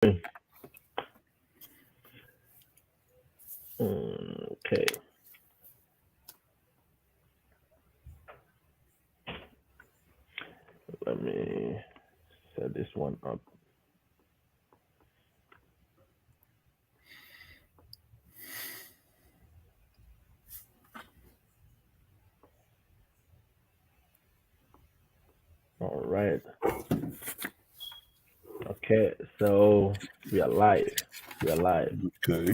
Okay, let me set this one up. All right. Okay, so we are live. We are live. Okay.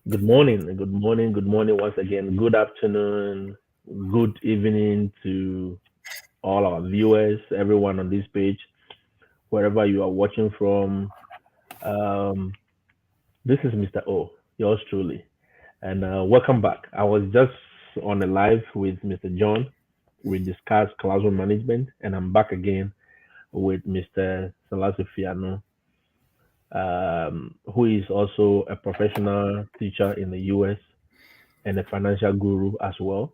Good morning. Good morning. Good morning once again. Good afternoon. Good evening to all our viewers, everyone on this page, wherever you are watching from. Um, this is Mr. O, yours truly, and welcome back. I was just on the live with Mr. John. We discussed classroom management, and I'm back again with Mr. Salasi Fiano, who is also a professional teacher in the US and a financial guru as well.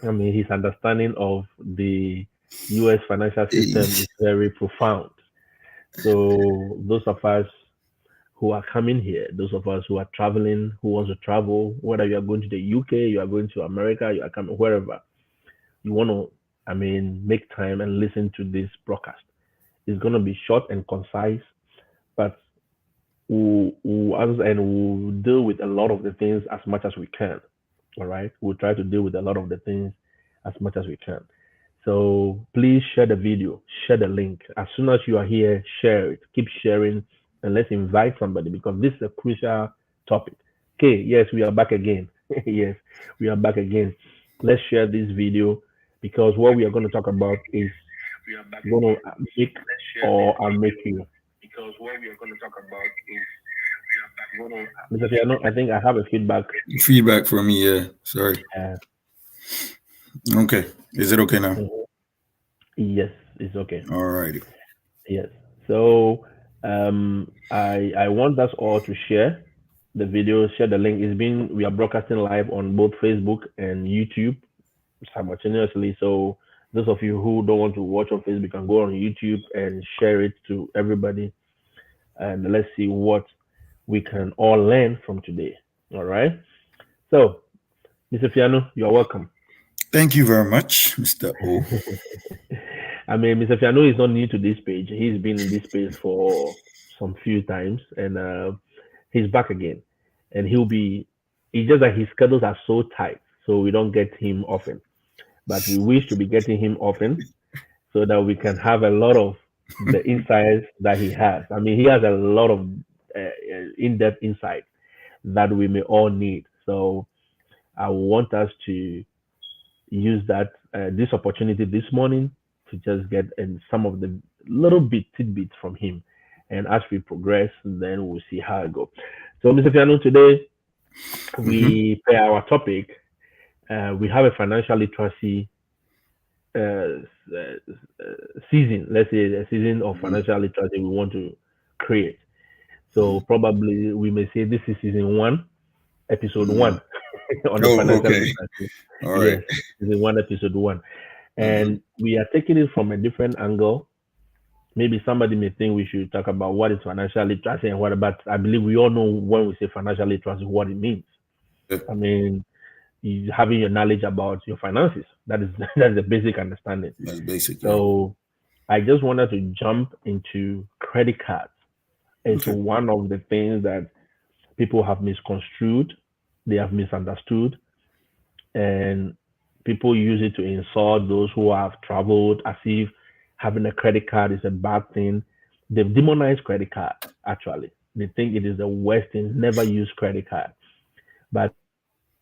I mean, his understanding of the US financial Hey. system is very profound. So, those of us who are coming here, those of us who are traveling, who wants to travel, whether you are going to the UK, you are going to America, you are coming wherever, you want to, I mean, make time and listen to this broadcast. It's going to be short and concise, but we'll answer and we'll deal with a lot of the things as much as we can. All right. We'll try to deal with a lot of the things as much as we can. So please share the video, share the link. As soon as you are here, share it. Keep sharing and let's invite somebody because this is a crucial topic. Okay, yes, we are back again. Yes, we are back again. Let's share this video because what we are going to talk about is going to make or unmake you. Mr. Fiano, I think I have a feedback. Feedback from me, yeah. Sorry. Uh, Okay. Is it okay now? mhm. Yes, it's okay. All righty. Yes. So I want us all to share the video, share the link. We are broadcasting live on both Facebook and YouTube simultaneously. So those of you who don't want to watch on Facebook can go on YouTube and share it to everybody. And let's see what we can all learn from today. All right. So, Mr. Fiano, you are welcome. Thank you very much, Mr. O. I mean, Mr. Fiano is not new to this page. He's been in this space for some few times, and he's back again. And he'll be. It's just that his schedules are so tight, so we don't get him often. But we wish to be getting him often, so that we can have a lot of the insights that he has. I mean, he has a lot of in-depth insight that we may all need. So I want us to use that this opportunity this morning to just get some of the little bit tidbits from him. And as we progress, then we'll see how it goes. So, Mr. Fiano, today Mm-hmm. we pay our topic. We have a financial literacy uh, season. Let's say a season of Mm-hmm. financial literacy we want to create. So probably we may say this is season one, episode Mm-hmm. one on the Oh, financial okay. literacy. All right. Yes, season one, episode one. Mm-hmm. And we are taking it from a different angle. Maybe somebody may think we should talk about what is financial literacy and what about. I believe we all know when we say financial literacy what it means. Yeah, I mean, having your knowledge about your finances. That is that's the basic understanding. that's basic, yeah. So I just wanted to jump into credit cards. It's Okay. one of the things that people have misconstrued, they have misunderstood, and people use it to insult those who have traveled as if having a credit card is a bad thing. They've demonized credit card, actually. They think it is the worst thing, never use credit card. But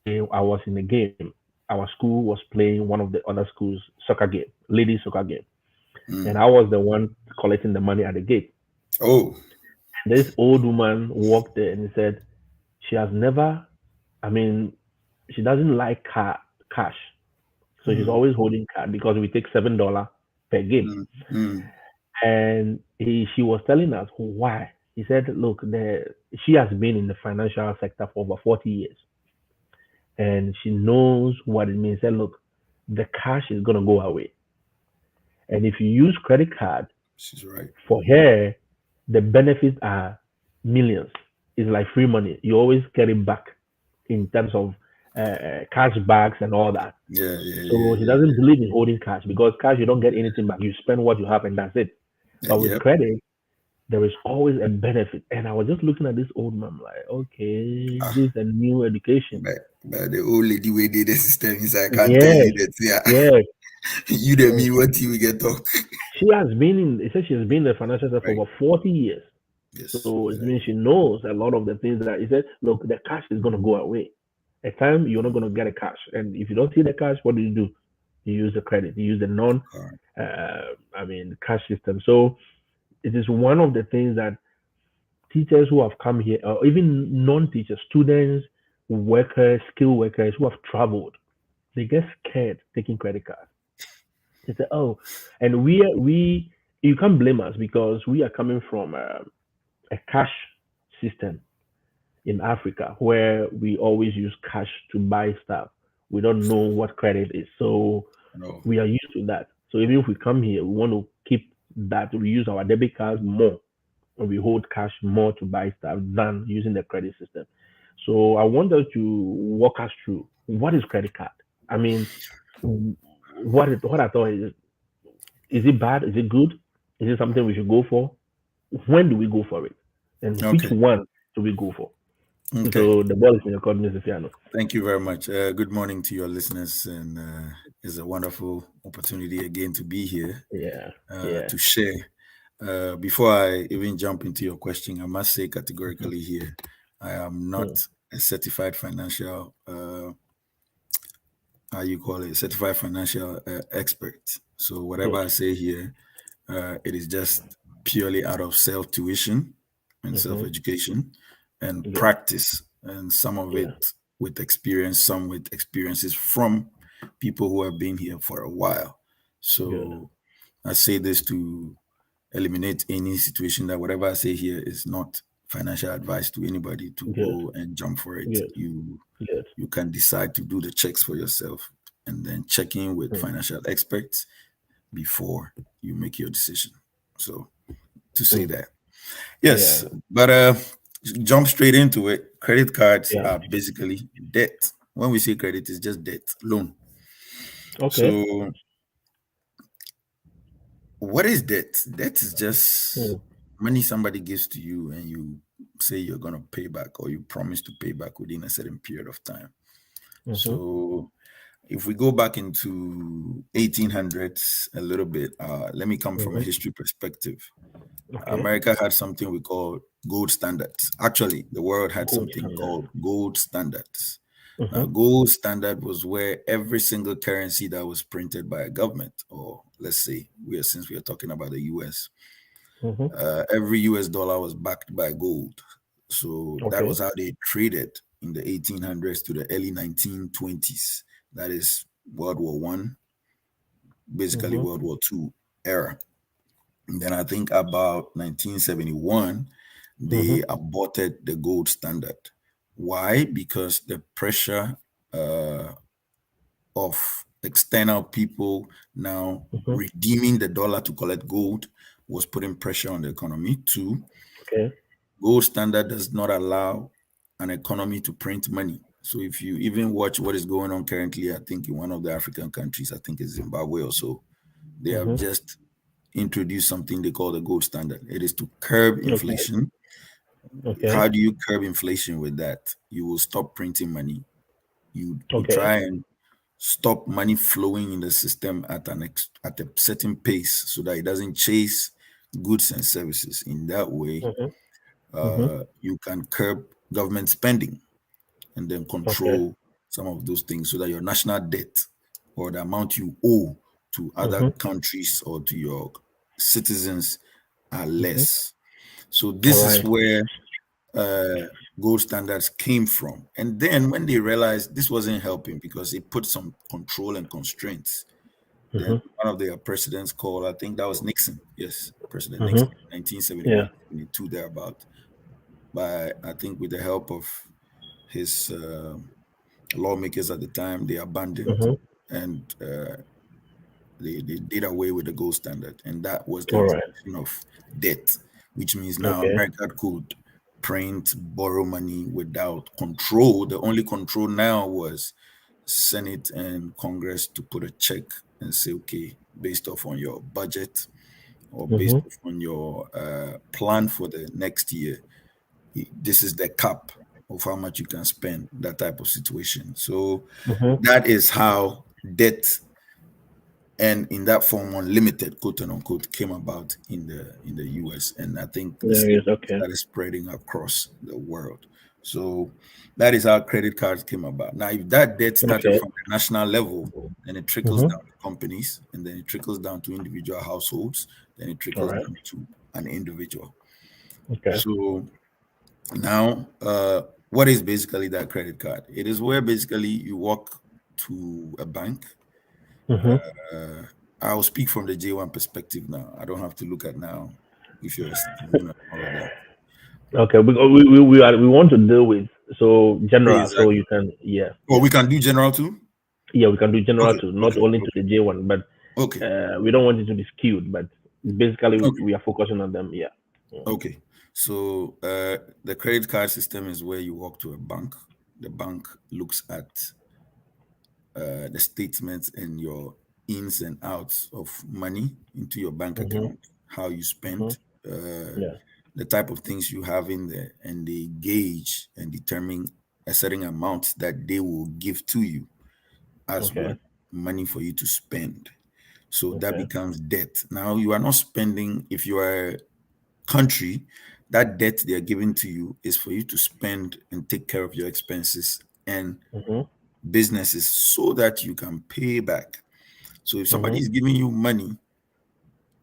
I was in a game. Our school was playing one of the other schools' soccer game, ladies soccer game. And Mm. I was the one collecting the money at the gate. Oh. This old woman walked there and said she has never, I mean, she doesn't like cash. So she's Mm. always holding card because we take $7 per game. Mm. Mm. And she was telling us why. He said, look, she has been in the financial sector for over 40 years and she knows what it means. He said, look, the cash is going to go away. And if you use credit card She's right. for her, the benefits are millions. It's like free money. You always get it back in terms of cash backs and all that. Yeah, yeah, So yeah, he yeah, doesn't believe in holding cash because cash you don't get anything back. You spend what you have and that's it. yeah. But with Yep. credit, there is always a benefit. And I was just looking at this old man like, okay, Ah, this is a new education. but the old lady way did the system is I can't tell Yes, you that. Yeah, yes. you the So me what you get talk. she has been in. It says she has been in the financial sector for Right. over 40 years. Yes, So it means exactly. she knows a lot of the things that he said. Look, the cash is going to go away. A time you're not going to get a cash, and if you don't see the cash, what do? You use the credit. You use the non, Correct. cash system. So it is one of the things that teachers who have come here, or even non-teachers, students, workers, skilled workers who have traveled, they get scared taking credit cards. They say, "Oh," and we you can't blame us because we are coming from a cash system in Africa where we always use cash to buy stuff. We don't know what credit is, so No. we are used to that. So even if we come here, we want to keep that. We use our debit cards more and we hold cash more to buy stuff than using the credit system. So I wanted to walk us through what is credit card. I mean, what I thought is it bad? Is it good? Is it something we should go for? When do we go for it? And which Okay. one do we go for? Okay. So the ball is in your court, Mr. Fiano. Thank you very much. Good morning to your listeners, and it's a wonderful opportunity again to be here Yeah, yeah. to share. Before I even jump into your question, I must say Mhm. categorically here, I am not Mm. a certified financial, how you call it, certified financial expert. So whatever Good. I say here, it is just purely out of self tuition and self Hmm. education and Good. practice, and some of Yeah. it with experience, some with experiences from people who have been here for a while. Good. So I say this to eliminate any situation that whatever I say here is not financial advice to anybody to Good. go and jump for it. Good. Good. You can decide to do the checks for yourself and then check in with Mm. financial experts before you make your decision. So to say Mm. that. Yes, Yeah. but jump straight into it. Credit cards Yeah. are basically debt. When we say credit, it's just debt, loan. Okay. So what is debt? Debt is just Mm. money somebody gives to you and you say you're gonna pay back or you promise to pay back within a certain period of time. Mhm. So if we go back into 1800s a little bit, let me come from a Mhm. history perspective. Okay. America had something we call gold standards. Actually, the world had Gold something standard. called gold standards. Now, Mhm. gold standard was where every single currency that was printed by a government, or let's say since we are talking about the US, Mhm. every US dollar was backed by gold. So that Okay. was how they traded in the 1800s to the early 1920s. That is World War One, basically Mhm. World War Two era. And then I think about 1971, Mhm. they aborted the gold standard. Why? Because the pressure uh, of external people now Mhm. redeeming the dollar to collect gold was putting pressure on the economy. Two, Okay. gold standard does not allow an economy to print money. So if you even watch what is going on currently, I think in one of the African countries, I think it's Zimbabwe or so, they have Mhm. just introduced something they call the gold standard. It is to curb Okay. inflation. Okay. How do you curb inflation with that? You will stop printing money. You Okay. try and stop money flowing in the system at at a certain pace so that it doesn't chase goods and services. In that way, Mhm. Mhm. you can curb government spending and then Okay. control some of those things so that your national debt or the amount you owe to other Mhm. countries or to your citizens are Mhm. less. So All this is right. where uh, gold standards came from. And then when they realized this wasn't helping because it put some control and constraints, then Mhm. one of their presidents called, I think that was Nixon. Yes, President Nixon, Mhm. Yeah. 1971, 72, thereabout. By I think with the help of his lawmakers at the time, they abandoned Mhm. and they did away with the gold standard. And that was the All right. introduction of debt. which means now Okay. America could print, borrow money without control. The only control now was Senate and Congress to put a check and say, okay, based off on your budget or based Mm-hmm. off on your plan for the next year, this is the cap of how much you can spend, that type of situation. So Mm-hmm. that is how debt, and in that form unlimited, quote unquote, came about in the US, and I think the There same is okay. started spreading across the world. So that is how credit cards came about. Now if that debt started Okay. from the national level, then it trickles Mm-hmm. down to companies, and then it trickles down to individual households, then it All trickles right. down to an individual. Okay. So now, what is basically that credit card? It is where basically you walk to a bank. Mm-hmm. Uh, I'll speak from the J1 perspective now. I don't have to look at now if you're a citizen and all of that. Okay. We want to deal with so general so Exactly. you can Oh, we can do general too? we can do general Okay, too, not okay, only to okay, the J1, but okay, we don't want it to be skewed, but basically okay, we are focusing on them. Yeah. okay. So the credit card system is where you walk to a bank. The bank looks at the statements and your ins and outs of money into your bank Mm-hmm. account, how you Mm-hmm. spent, Yeah. the type of things you have in there, and they gauge and determine a certain amount that they will give to you as Okay. what money for you to spend. So that Okay. becomes debt. Now you are not spending, if you are a country, that debt they are giving to you is for you to spend and take care of your expenses and Mm-hmm. businesses so that you can pay back. So if somebody Mm-hmm. is giving you money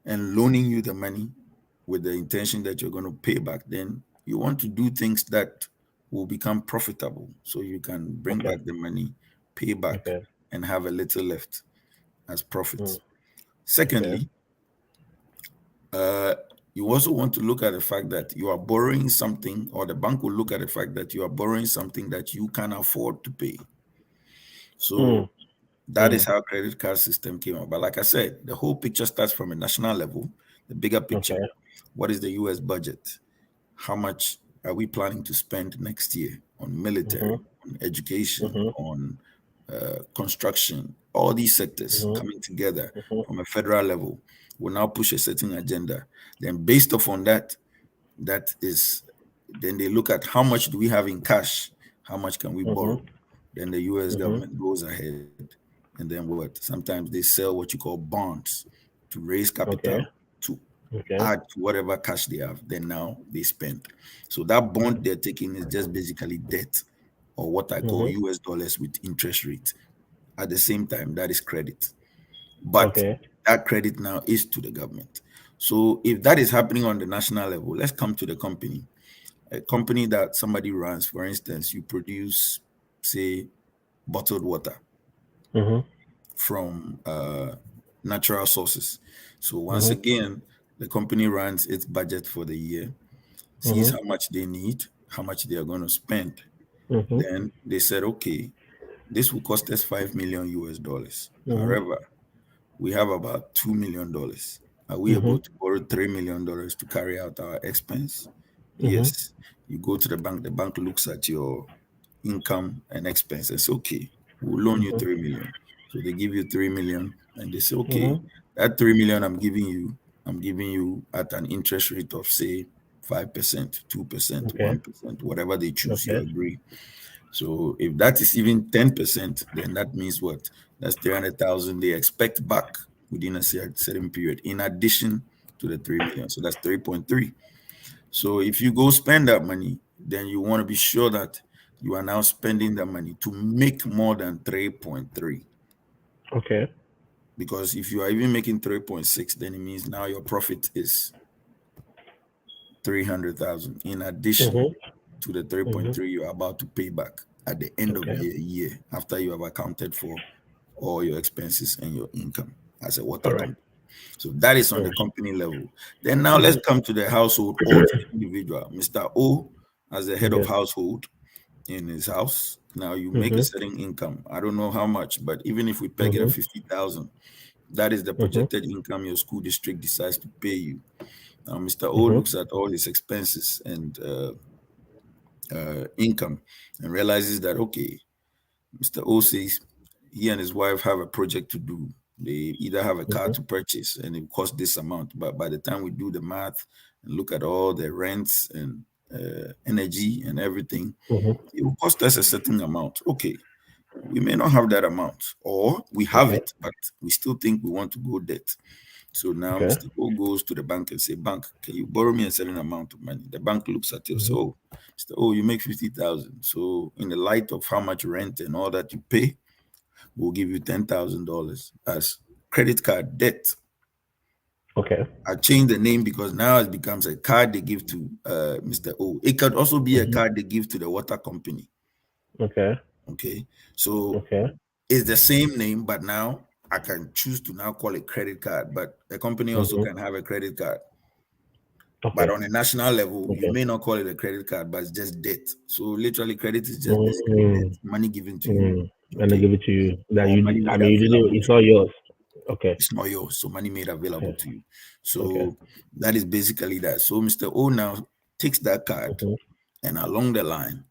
and loaning you the money with the intention that you're going to pay back, then you want to do things that will become profitable so you can bring Okay. back the money, pay back, Okay. and have a little left as Mm. profit. Okay. Secondly, uh, you also want to look at the fact that you are borrowing something, or the bank will look at the fact that you are borrowing something that you can afford to pay. Mm. So that is Mm. how credit card system came up. But like I said, the whole picture starts from a national level, the bigger picture. Okay. What is the US budget? How much are we planning to spend next year on Mm-hmm. military, on education, Mm-hmm. on construction? All these sectors Mm-hmm. coming together Mm-hmm. from a federal level will now push a certain agenda. Then, based upon that, then they look at how much do we have in cash, how much can we Mm-hmm. borrow. Then the US Mm-hmm. government goes ahead, and then what? Sometimes they sell what you call bonds to raise Okay. capital to Okay. add to whatever cash they have. Then now they spend. So that bond they're taking is just basically debt, or what I call Mm-hmm. US dollars with interest rate. At the same time, that is credit. But Okay. that credit now is to the government. So if that is happening on the national level, let's come to the company. A company that somebody runs, for instance, you produce, say, bottled water Mm-hmm. from natural sources. So once Mm-hmm. again, the company runs its budget for the year, sees Mm-hmm. how much they need, how much they are going to spend. Mm-hmm. Then they said, okay, this will cost us 5 million US dollars. Mm-hmm. However, we have about $2 million. Are we Mm-hmm. able to borrow $3 million to carry out our expense? Mm-hmm. Yes. You go to the bank looks at your income and expense and say, okay, we'll loan you 3 million. So they give you 3 million and they say, okay, Mm-hmm. that 3 million I'm giving you at an interest rate of say 5%, 2%, Okay. 1%, whatever they choose, you Okay. agree. So if that is even 10%, then that means what? That's 300,000 they expect back within a certain period, in addition to the 3 million. So that's 3.3. So if you go spend that money, then you want to be sure that you are now spending that money to make more than 3.3. Okay. Because if you are even making 3.6, then it means now your profit is 300,000 in addition Mm-hmm. to the Mm-hmm. 3.3 you are about to pay back at the end of Okay. the year after you have accounted for all your expenses and your income as a water All right. company. So that is on the Mm. company level. Then now let's Mhm. come to the household or to the individual. Mr. O, as the head of Yes. household in his house, now you make a Mm-hmm. certain income. I don't know how much, but even if we peg it at Mm-hmm. 50,000, that is the Mm-hmm. projected income your school district decides to pay you. Now, Mr. O looks at all his expenses and income and realizes that, okay, Mr. O says he and his wife have a project to do. They either have a car to purchase and it costs this amount, but by the time we do the math and look at all the rents and energy and everything, it will cost us a certain amount. Okay, we may not have that amount, or we have it, but we still think we want to go debt. So now Mr. O goes to the bank and say, bank, can you borrow me a certain amount of money? The bank looks at you, so Mr. O, you make 50,000. So in the light of how much rent and all that you pay, we'll give you $10,000 as credit card debt. Okay. I changed the name because now it becomes a card they give to Mr. O. It could also be a card they give to the water company. Okay. Okay. So it's the same name, but now I can choose to now call it credit card, but the company also can have a credit card. But on a national level, you may not call it a credit card, but it's just debt. So literally, credit is just basically debt, money given to you. And they give it to you. That you, I mean, you didn't. It's not yours. Okay. It's not yours. So money made available to you. So that is basically that. So Mr. O now takes that card, and along the line,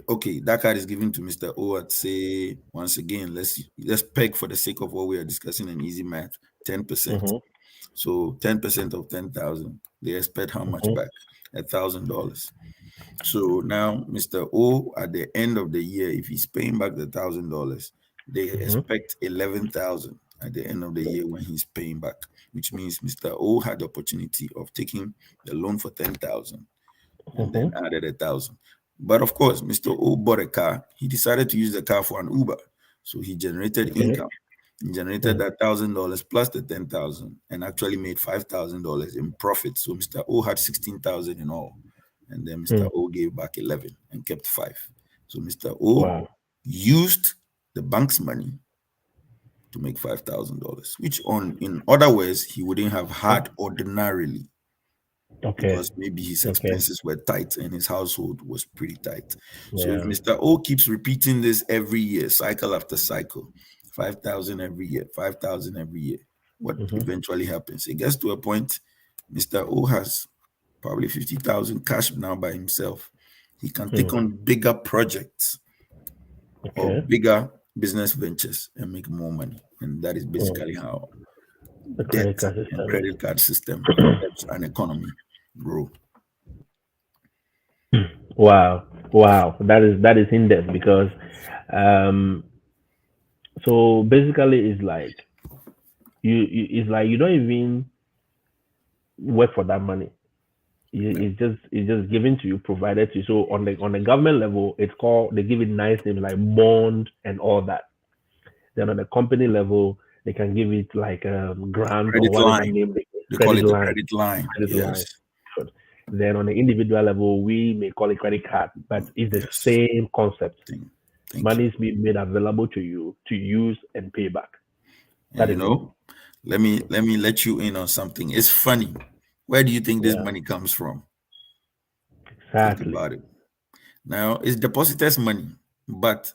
okay, that card is given to Mr. O at, say, once again, let's peg for the sake of what we are discussing in easy math, 10%. So 10% of 10,000, they expect how much back? $1,000. So now Mr. O, at the end of the year, if he's paying back the $1,000, they expect 11,000 at the end of the year when he's paying back, which means Mr. O had the opportunity of taking the loan for 10,000 and then added 1,000. But of course, Mr. O bought a car. He decided to use the car for an Uber. So he generated income. He generated that $1,000 plus the 10,000 and actually made $5,000 in profit. So Mr. O had 16,000 in all. And then Mr. O gave back 11 and kept 5. So Mr. O used the bank's money to make $5,000, which in other words, he wouldn't have had ordinarily. Because maybe his expenses were tight and his household was pretty tight. So if Mr. O keeps repeating this every year, cycle after cycle, 5,000 every year, 5,000 every year, what eventually happens? It gets to a point, Mr. O has probably 50,000 cash now by himself. He can take on bigger projects or bigger business ventures and make more money. And that is basically how the credit card system helps an economy grow. Wow, that is in depth because so basically it's like it's like you don't even work for that money. It's just given to you, provided to you. So on the government level, it's called, they give it nice names like bond and all that. Then on the company level, they can give it like grant credit or whatever line. name they call it line. Credit line. Yes. Line. Then on the individual level, we may call it credit card, but it's the same concept. Money is being made available to you to use and pay back. That and let me let you in on something. It's funny. Where do you think this money comes from? Exactly. Think about it. Now, it's depositors' money, but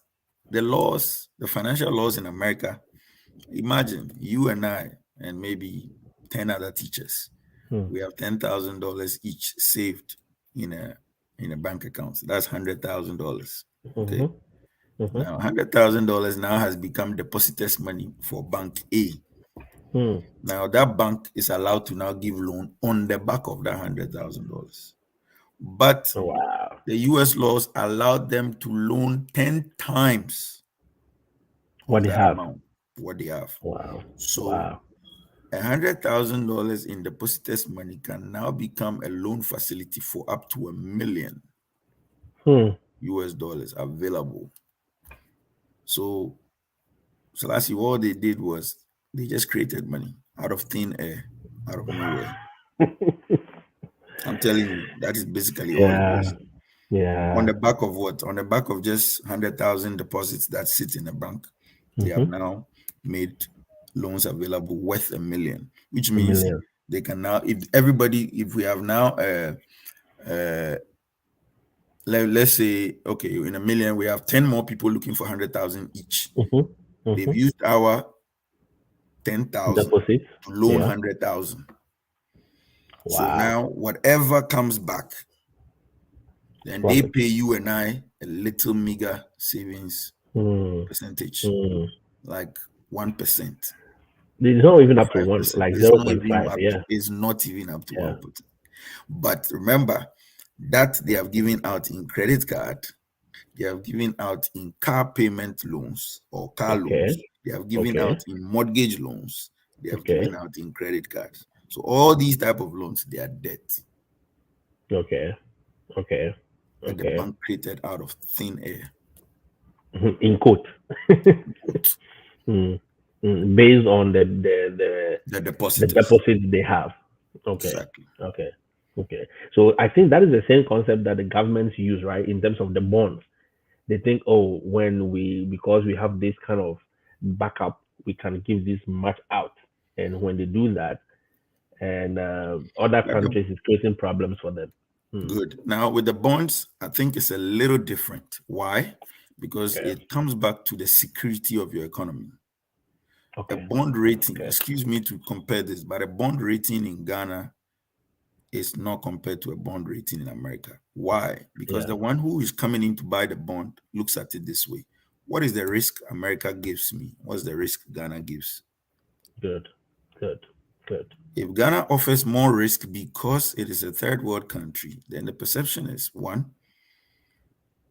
the financial laws in America, imagine you and I and maybe 10 other teachers. We have $10,000 each saved in a bank account. That's $100,000. Okay. Now, $100,000 now has become depositors' money for Bank A. Now, that bank is allowed to now give loan on the back of that $100,000. But the U.S. laws allowed them to loan 10 times what they have. What they have. Wow. So $100,000 in depositors' money can now become a loan facility for up to $1 million US dollars available. So lastly, all they did was they just created money out of thin air, out of nowhere. I'm telling you, that is basically all it is. Yeah. On the back of what? On the back of just 100,000 deposits that sit in a bank, they have now made loans available worth $1 million, which means they can now, if we have now let's say, okay, in $1 million we have 10 more people looking for 100,000 each. They've used our 10,000 to loan 100,000. So Wow. now whatever comes back, then they Profit. pay you and I a little meager savings Mm. percentage, Mm. like 1%, It's not even up to 1, 5%. like It's not even 0.5. up to, Yeah. it's not even up to Yeah. 1%. But remember that they have given out in credit card, they have given out in car payment loans or car loans, Okay. they have given Okay. out in mortgage loans, they have Okay. given out in credit cards. So all these type of loans, they are debt Okay. Okay. that the Okay. bank created out of thin air. In quote. Quote. Mm. Based on The the depositors. deposits they have. Okay. Exactly. Okay. Okay. So I think that is the same concept that the governments use, right? In terms of the bonds. They think, oh, because we have this kind of backup, we can give this much out. And when they do that, and other Like the- countries is creating problems for them. Hmm. Good. Now with the bonds, I think it's a little different. Why? Because Okay. it comes back to the security of your economy. A Okay. bond rating, Okay. excuse me to compare this, but a bond rating in Ghana is not compared to a bond rating in America. Why? Because Yeah. the one who is coming in to buy the bond looks at it this way. What is the risk America gives me? What's the risk Ghana gives? Good. Good. Good. If Ghana offers more risk because it is a third world country, then the perception is one,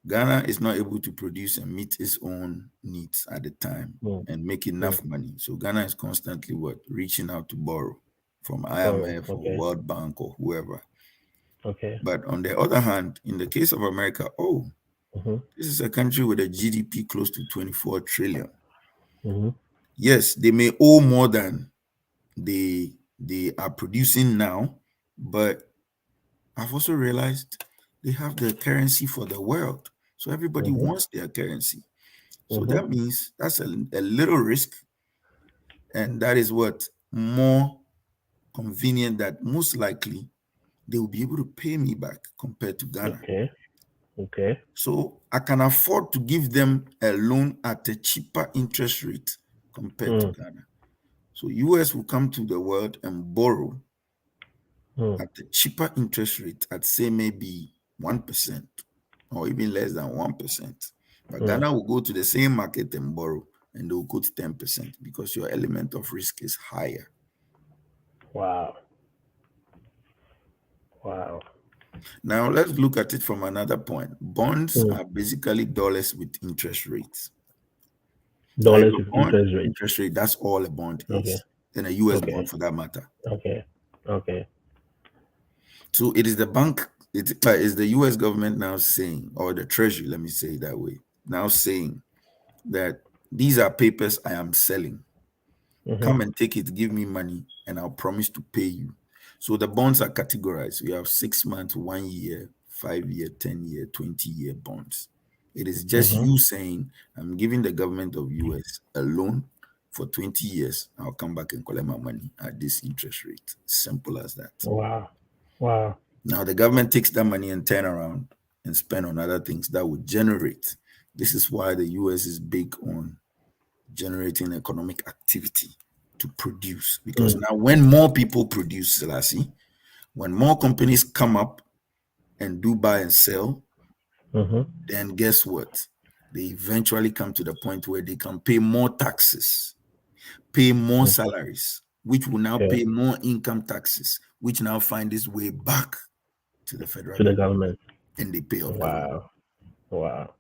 Ghana is not able to produce and meet its own needs at the time Mm. and make Mm. enough money. So Ghana is constantly what? Reaching out to borrow from Borrow. IMF or Okay. World Bank or whoever. Okay. But on the other hand, in the case of America, Mm-hmm. this is a country with a GDP close to 24 trillion. Mm-hmm. Yes, they may owe more than they are producing now, but I've also realized they have the currency for the world. So everybody Mm-hmm. wants their currency. So Mm-hmm. that means that's a little risk, and that is what more convenient that most likely they will be able to pay me back compared to Ghana. Okay. Okay. So I can afford to give them a loan at a cheaper interest rate compared to Mm. Ghana. So US will come to the world and borrow Mm. at a cheaper interest rate at say maybe 1% or even less than 1%. But Mm. Ghana will go to the same market and borrow and they'll quote 10% because your element of risk is higher. Wow. Wow. Now let's look at it from another point. Bonds Mm. are basically dollars with interest rates. Like Dollars a with bond interest rate. interest rate, that's all a bond Okay. is, and a US Okay. bond for that matter. Okay. Okay. So it is the bank, it is the US government now saying, or the treasury, let me say it that way, now saying that these are papers I am selling. Mm-hmm. Come and take it, give me money, and I'll promise to pay you. So the bonds are categorized. We have 6 months, 1 year, 5 year, 10 year, 20 year bonds. It is just Mm-hmm. you saying, I'm giving the government of US a loan for 20 years. I'll come back and collect my money at this interest rate. Simple as that. Wow. Wow. Now the government takes that money and turn around and spend on other things that would generate. This is why the US is big on generating economic activity to produce. Because Mm. now when more people produce, Selassie, when more companies come up and do buy and sell, Mm-hmm. then guess what? They eventually come to the point where they can pay more taxes, pay more Mm. salaries, which will now Okay. pay more income taxes, which now find its way back to the federal To the government government. and they pay off government. Wow. Wow.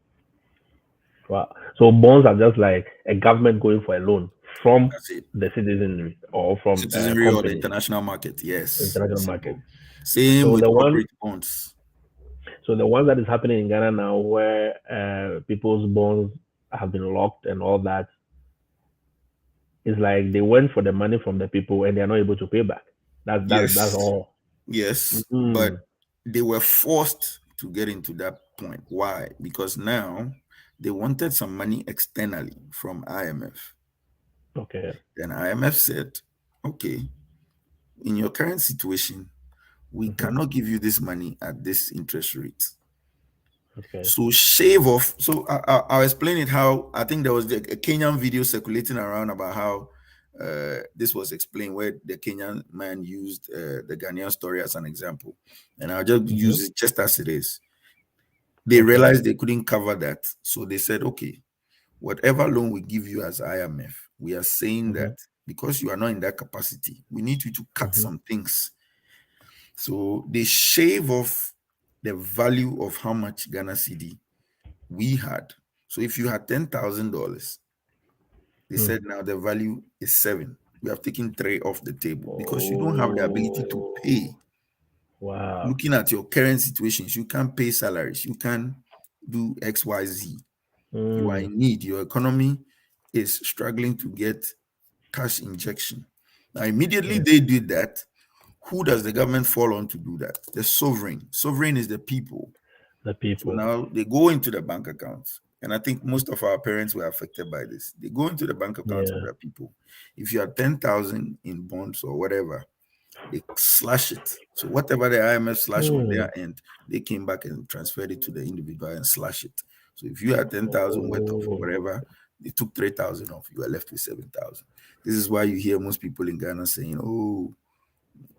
Wow. So bonds are just like a government going for a loan from That's it. the citizenry or from Citizenry or the companies, international market. Yes. international market. Simple. Same So with the one, corporate bonds. so the one that is happening in Ghana now, where people's bonds have been locked and all that, is like they went for the money from the people and they are not able to pay back. That's Yes. all. Yes. Mm. But they were forced to get into that point. Why? Because now they wanted some money externally from IMF. Okay. Then IMF said, okay, in your current situation, we Mm-hmm. cannot give you this money at this interest rate. Okay. So shave off. So I'll explain it how I think there was a Kenyan video circulating around about how this was explained where the Kenyan man used the Ghanaian story as an example, and I'll just use it just as it is. They realized they couldn't cover that, so they said, okay, whatever loan we give you as IMF, we are saying that because you are not in that capacity, we need you to cut some things. So they shave off the value of how much Ghana cedi we had. So if you had $10,000, they said now the value is 7. We have taken 3 off the table because you don't have the ability to pay. Wow. Looking at your current situations, you can't pay salaries, you can't do XYZ. You are in need. Your economy is struggling to get cash injection. Now, immediately they did that. Who does the government fall on to do that? The sovereign. Sovereign is the people. The people. So now they go into the bank accounts. And I think most of our parents were affected by this. They go into the bank accounts of their people. If you have 10,000 in bonds or whatever, they slash it. So whatever the IMF slashed on their end, they came back and transferred it to the individual and slash it. So if you had 10,000 worth of whatever, they took 3,000 off. You are left with 7,000. This is why you hear most people in Ghana saying, "Oh,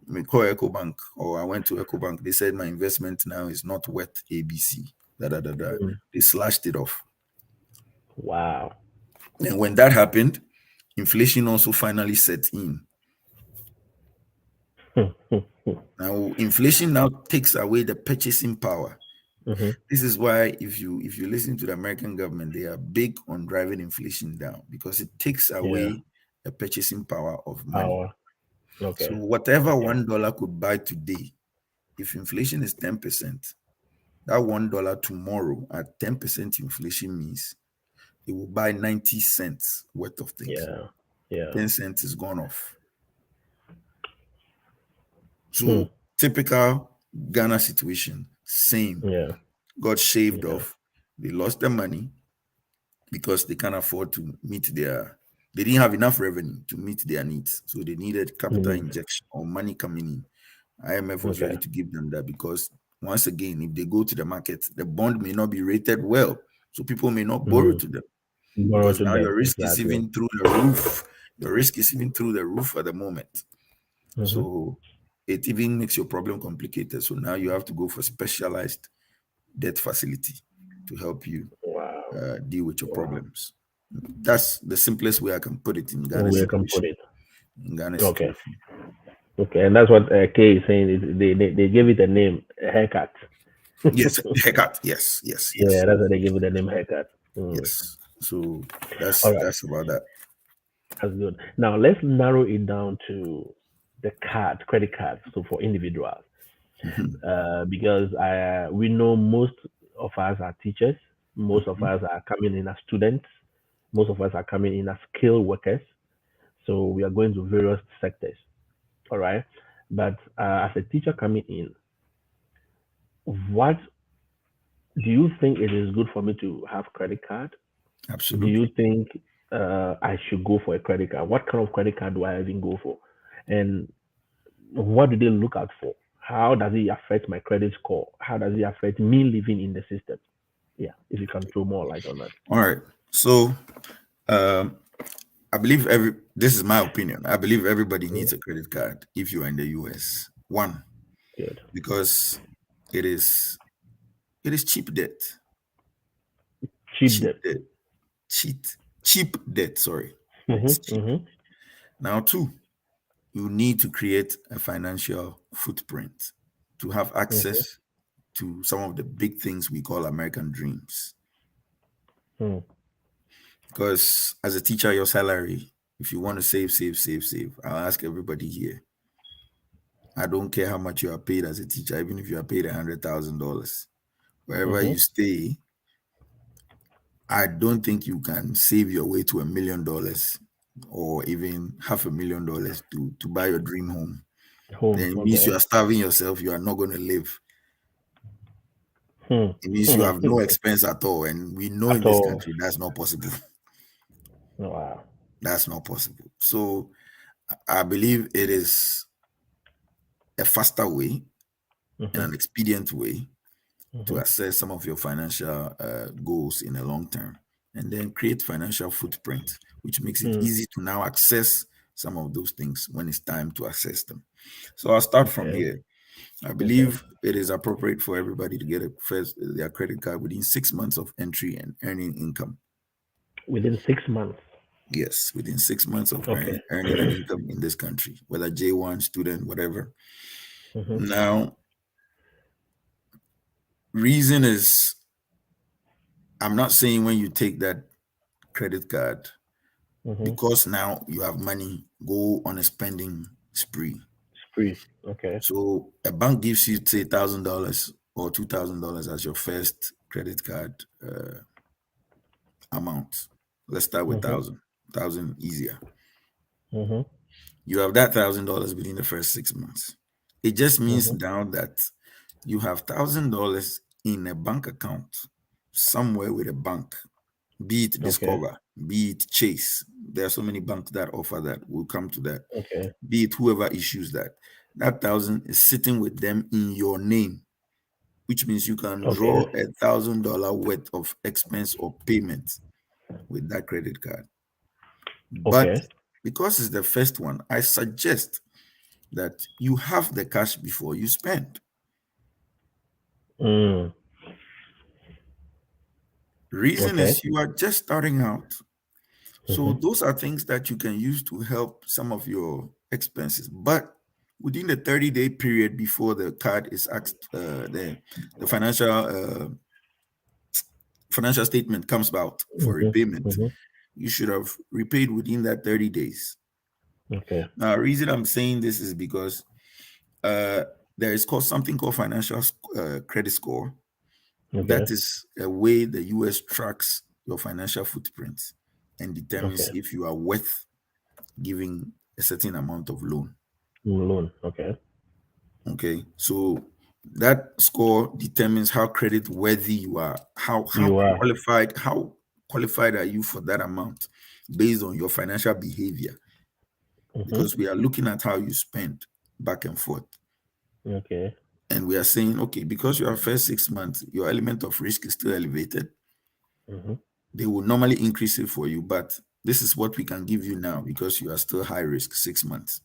me call EcoBank," or "I went to EcoBank. They said my investment now is not worth ABC." They slashed it off. Wow. And when that happened, inflation also finally set in. Now, inflation now takes away the purchasing power. This is why if you listen to the American government, they are big on driving inflation down because it takes away the purchasing power of money. So whatever $1 could buy today, if inflation is 10%, that $1 tomorrow at 10% inflation means it will buy 90 cents worth of things. 10 cents is gone off. So typical Ghana situation, same. Got shaved off. They lost their money because they can't afford to meet they didn't have enough revenue to meet their needs. So they needed capital injection or money coming in. IMF was ready to give them that because once again, if they go to the market, the bond may not be rated well. So people may not borrow to them. Because now your risk is even through the roof. Your risk is even through the roof at the moment. So it even makes your problem complicated. So now you have to go for specialized debt facility to help you deal with your problems. That's the simplest way I can put it in Ghana situation. In Ghana situation. Okay, and that's what Kay is saying. They gave it a name, a haircut. Yes, haircut. Yes. Yeah, that's why they give it the name haircut. Yes. So that's about that. That's good. Now let's narrow it down to the credit card. So for individuals, because we know most of us are teachers, most of us are coming in as students, most of us are coming in as skilled workers. So we are going to various sectors. All right. But as a teacher coming in, what do you think it is good for me to have credit card? Absolutely. Do you think I should go for a credit card? What kind of credit card do I even go for? And what do they look out for? How does it affect my credit score? How does it affect me living in the system? Yeah, if you can throw more light on that. All right. So I believe this is my opinion. I believe everybody needs a credit card if you are in the US. One, Good. because it is cheap debt. Cheap debt. Cheap debt, sorry. It's cheap. Now, two, you need to create a financial footprint to have access to some of the big things we call American dreams. Because as a teacher, your salary, if you want to save, I'll ask everybody here. I don't care how much you are paid as a teacher, even if you are paid $100,000. Wherever you stay, I don't think you can save your way to $1 million or even $500,000 to buy your dream home. Then it means you are starving yourself. You are not going to live. It means you have no expense at all. And we know in this country, that's not possible. Wow. That's not possible. So I believe it is a faster way and an expedient way to assess some of your financial goals in the long term, and then create financial footprint, which makes it easy to now access some of those things when it's time to assess them. So I'll start from Okay. here. I believe it is appropriate for everybody to get their credit card within 6 months of entry and earning income. Within 6 months. Yes, within 6 months of Okay. earning an income in this country, whether J1 student, whatever. Mm-hmm. Now, reason is, I'm not saying when you take that credit card, Mm-hmm. because now you have money, go on a spending spree. Spree. Okay. So a bank gives you, say, $1,000 or $2,000 as your first credit card amount. Let's start with Mm-hmm. 1,000 easier. Mm-hmm. You have that $1,000 within the first 6 months. It just means Mm-hmm. now that you have $1,000 in a bank account somewhere with a bank, be it Okay. Discover, be it Chase. There are so many banks that offer that. We'll come to that. Okay. Be it whoever issues that. That 1,000 is sitting with them in your name, which means you can draw Okay. $1,000 worth of expense or payment with that credit card. But Okay. because it's the first one, I suggest that you have the cash before you spend. Mm. Reason Okay. is you are just starting out. So Mm-hmm. those are things that you can use to help some of your expenses. But within the 30-day period before the card is asked, the financial statement comes out for Mm-hmm. repayment, Mm-hmm. you should have repaid within that 30 days. Okay. Now, the reason I'm saying this is because there is something called financial credit score. Okay. That is a way the US tracks your financial footprint and determines Okay. if you are worth giving a certain amount of loan. Loan. Okay. Okay, so that score determines how credit worthy you are, how You are. qualified are you for that amount based on your financial behavior, Mm-hmm. because we are looking at how you spend back and forth. Okay. And we are saying, okay, because your first 6 months, your element of risk is still elevated, Mm-hmm. they will normally increase it for you, but this is what we can give you now because you are still high risk 6 months.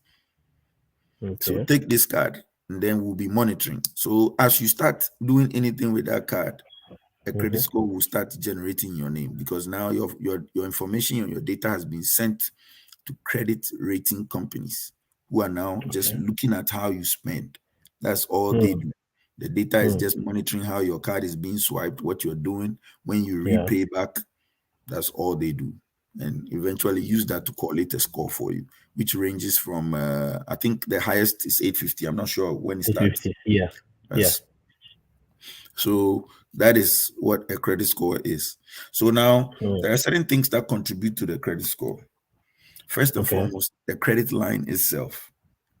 So Okay. take this card and then we'll be monitoring. So as you start doing anything with that card, a credit Mm-hmm. score will start generating your name, because now your information and your data has been sent to credit rating companies who are now just Okay. looking at how you spend. That's all they Mm. do. The data is Mm. just monitoring how your card is being swiped, what you're doing, when you Yeah. repay back. That's all they do. And eventually use that to collate a score for you, which ranges from, I think the highest is 850. I'm not sure when it starts. 50. Yeah. Yeah. Yes. So that is what a credit score is. So now Mm. there are certain things that contribute to the credit score. First and Okay. foremost, the credit line itself.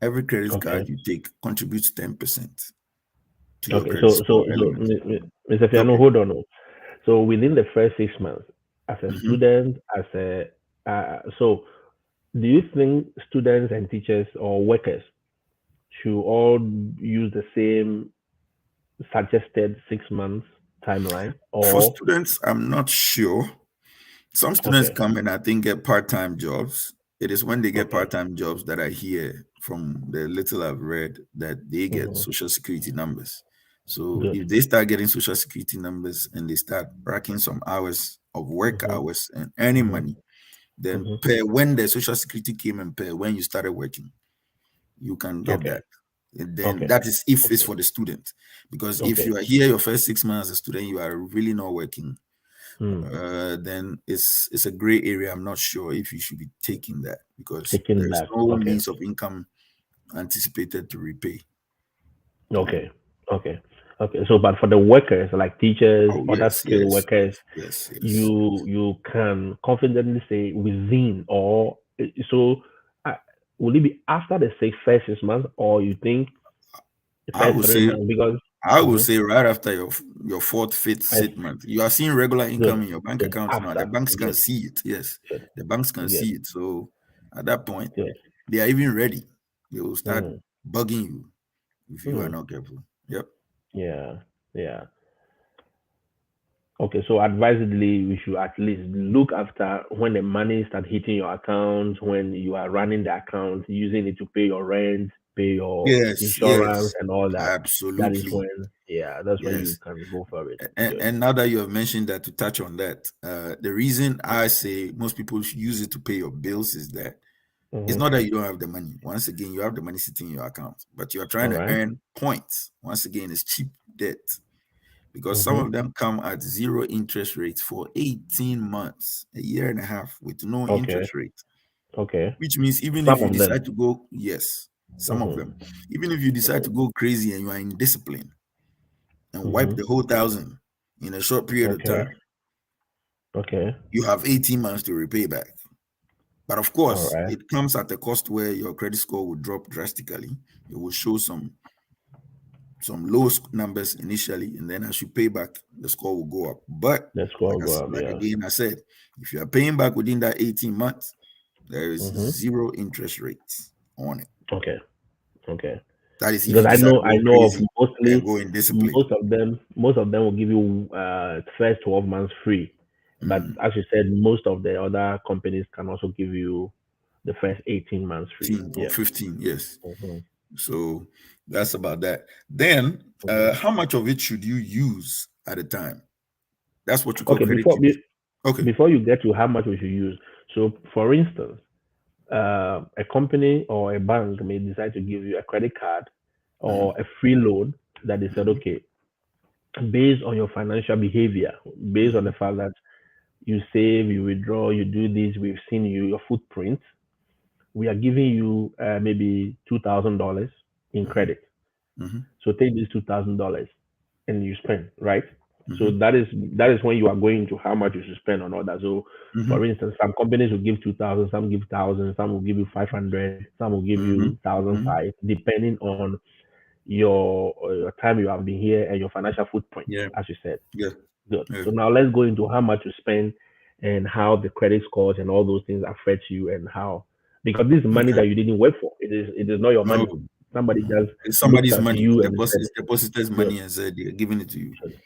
Every credit Okay. card you take contributes 10% to your Okay. credit So score element. Mr. Fiano, Okay. hold on. So within the first 6 months, as a Mhm. student, so do you think students and teachers or workers should all use the same suggested 6 months timeline? For Or students, I'm not sure. Some students okay. come and I think get part-time jobs. It is when they get Okay. part-time jobs that I hear from the little I've read that they get Mm-hmm. social security numbers. So Good. if they start getting social security numbers and they start racking some hours of work Mm-hmm. hours and earning Mm-hmm. money, then Mm-hmm. per when the social security came and per when you started working, you can get Okay. that. And then Okay. that is if it's Okay. for the student. Because if Okay. you are here your first 6 months as a student, you are really not working, Hmm. then it's a gray area. I'm not sure if you should be taking that because Taking there is that. no Okay. means of income anticipated to repay. Okay. Okay. Okay. So, but for the workers, like teachers, Oh other yes, skilled yes, workers, yes, yes. you can confidently say within or so. Uh, will it be after the first 6 months, or you think the I first would three say months? Because I would mhm, say right after your fourth, fifth, I sixth month, you are seeing regular good, income in your bank good account now. The after banks can good, see it. Yes, good, the banks can good, see it. So at that point, good. they are even ready. They will start Mm, bugging you if you are mm, not careful. Yep. yeah, yeah. Okay, so advisedly, we should at least look after when the money start hitting your account, when you are running the account, using it to pay your rent, pay your Yes, insurance, yes, and all that. That is absolutely. when, yeah, that's when you Yes. can go for it. And, Good. and now that you have mentioned that, to touch on that, the reason I say most people should use it to pay your bills is that it's Mm-hmm. not that you don't have the money. Once again, you have the money sitting in your account, but you are trying All to right. earn points. Once again, it's cheap debt because some Mm-hmm. of them come at zero interest rates for 18 months, a year and a half with no Okay. interest rate. Okay. Which means even Some if you of them. decide to go, yes, some of them, Mm-hmm. even if you decide to go crazy and you are in discipline and wipe Mm-hmm. the whole thousand in a short period of Okay. time, Okay. you have 18 months to repay back. But of All course, right. it comes at a cost where your credit score will drop drastically. It will show some low numbers initially, and then as you pay back, the score will go up. But The score like go up. like Yeah. again, I said, if you are paying back within that 18 months, there is Mm-hmm. zero interest rates on it. Okay. Okay. That is if Because you I decide know to I go know of crazy and mostly go in discipline. most of them will give you first 12 months free. But Mm, as you said, most of the other companies can also give you the first 18 months free. 15 or Yeah. 15, yes. Mm-hmm. So that's about that. Then, Mm-hmm. how much of it should you use at a time? That's what you call Okay, credit use. Okay. before you get to how much we should use. So, for instance, a company or a bank may decide to give you a credit card or Mhm, a free loan that they said, mhm, okay, based on your financial behavior, based on the mhm, fact that you save, you withdraw, you do this, we've seen your footprint, we are giving you maybe $2,000 in mhm, credit. mhm, So take this $2,000 and you spend, right? So mhm, that is when you are going to how much you should spend on all that. So, for mhm, instance, some companies will give 2,000, some give 1,000, some will give you 500, some will give you mhm, 1,005, mhm. depending on your time you have been here and your financial footprint, Yeah, as you said. yeah, Good. yeah. So now let's go into how much you spend and how the credit scores and all those things affect you and how, because this is money Okay. that you didn't work for. It is not your No, money. Somebody just it's looked somebody's at money. you and said, Deposits, depositors' good, money, and said they're giving it to you. good,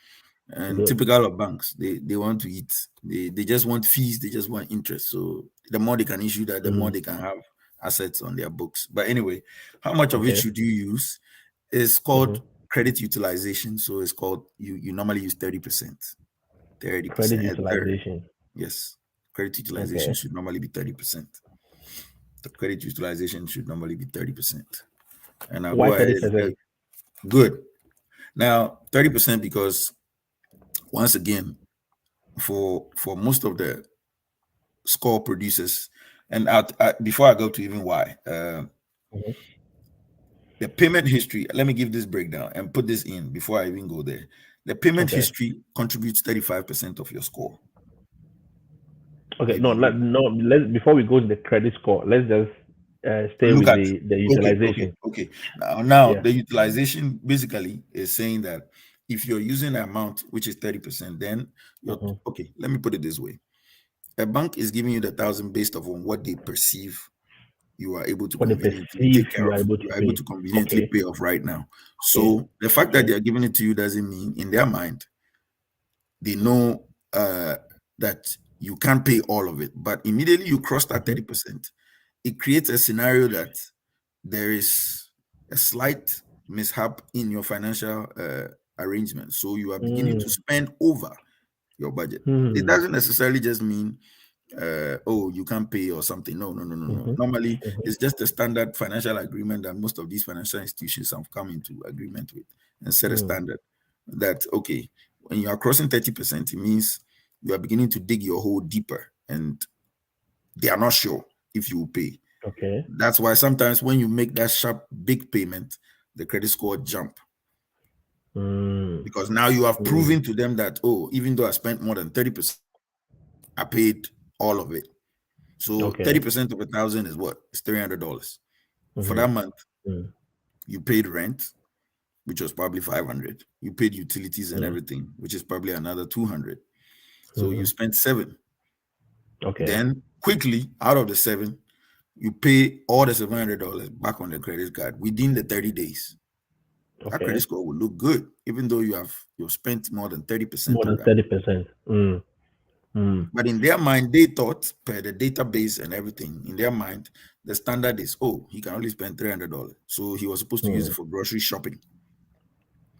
And good. typical of banks, they want to eat. They just want fees. They just want interest. So the more they can issue that, the more Mm, they can have assets on their books. But anyway, how much of it okay. should you use? It's called Hmm. credit utilization. So it's called you normally use 30%. Credit 30%. A third. utilization. Yes. Credit utilization Okay. should normally be 30%. The credit utilization should normally be 30%. And I'll Why go ahead and 30%? good. Now, 30% because once again, for most of the score producers, and before I go to even why, Hmm. the payment history, let me give this breakdown and put this in before I even go there. The payment Okay. history contributes 35% of your score. Okay. If No, you no. Let's before we go to the credit score, let's just stay look with at, the okay. utilization. Now Yeah. the utilization basically is saying that if you're using an amount which is 30%, then you're Hmm. okay. Let me put it this way: a bank is giving you the thousand based on what they perceive you are able to What they conveniently perceive take care you of. are able to You are able pay. to conveniently Okay. pay off right now. Okay. So the fact that Okay. they are giving it to you doesn't mean in their mind they know that you can't pay all of it. But immediately you cross that Hmm. 30%, it creates a scenario that there is a slight mishap in your financial arrangement. So you are beginning to Mm. spend over your budget. It Hmm. doesn't necessarily just mean oh, you can't pay or something. No, no, no, no, no. Hmm. Normally, Hmm. it's just a standard financial agreement that most of these financial institutions have come into agreement with and set a Mm. standard that, okay, when you are crossing 30%, it means you are beginning to dig your hole deeper and they are not sure if you will pay. Okay. That's why sometimes when you make that sharp, big payment, the credit score jump Mm. because now you have Mm. proven to them that, oh, even though I spent more than 30%, I paid all of it. So Okay. 30% of 1,000 is what? It's $300. For Hmm. that month, Mm. you paid rent, which was probably 500. You paid utilities and Mm. everything, which is probably another 200. So you Hmm. spent seven. Okay. Then quickly out of the seven, you pay all the $700 back on the credit card within the 30 days. that credit score will look good, even though you've spent more than 30% More of than that. 30%. But in their mind, they thought per the database and everything, in their mind, the standard is, oh, he can only spend $300. So he was supposed to use it for grocery shopping.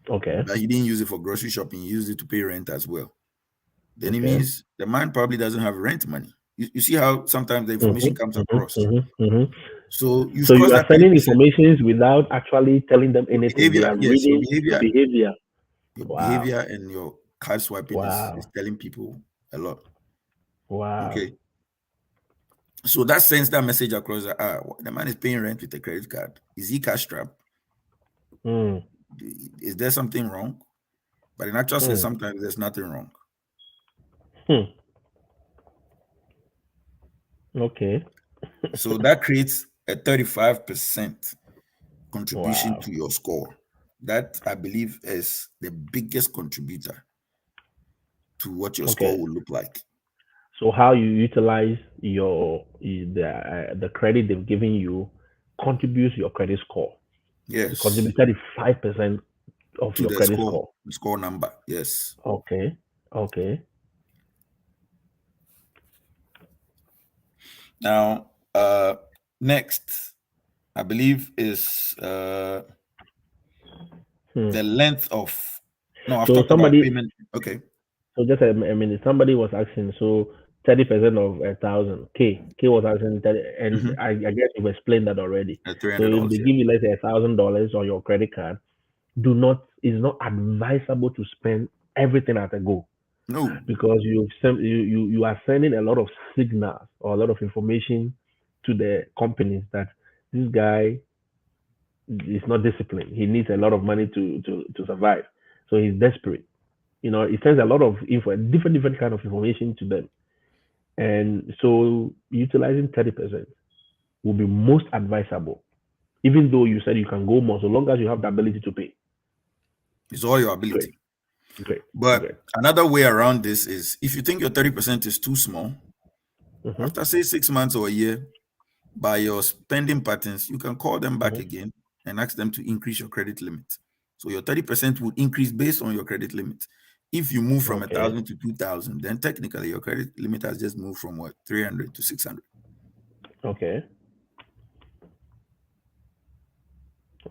Okay. But he didn't use it for grocery shopping. He used it to pay rent as well. Then it Okay. means the man probably doesn't have rent money. You see how sometimes the information comes across. So you are sending information without actually telling them anything. Behavior, They are yes, your reading your behavior. Your Wow. behavior and your card swiping is telling people a lot. Wow. Okay. So that sends that message across that the man is paying rent with a credit card. Is he cash strapped? Is there something wrong? But in actual sense, sometimes there's nothing wrong. Okay. So that creates a 35% contribution to your score. That, I believe, is the biggest contributor to what your score will look like. So how you utilize the credit they've given you contributes your credit score. Yes. It contributes 35% of to your the credit score. The score number. Yes. Okay. Now, next, I believe is the length of. No, I've talked about payment. Okay. So just a minute. Somebody was asking. So 30% of 1,000. K was asking 30, and I guess you've explained that already. So if they give you, let's say, $1,000 on your credit card, it's not advisable to spend everything at a go. No, because you are sending a lot of signals or a lot of information to the companies that this guy is not disciplined. He needs a lot of money to survive, so he's desperate. It sends a lot of different kind of information to them, and so utilizing 30% will be most advisable. Even though you said you can go more, so long as you have the ability to pay. It's all your ability. Great. But another way around this is if you think your 30% is too small, after say 6 months or a year, by your spending patterns, you can call them back again and ask them to increase your credit limit. So your 30% would increase based on your credit limit. If you move from 1,000 to 2,000, then technically your credit limit has just moved from 300 to 600. Okay.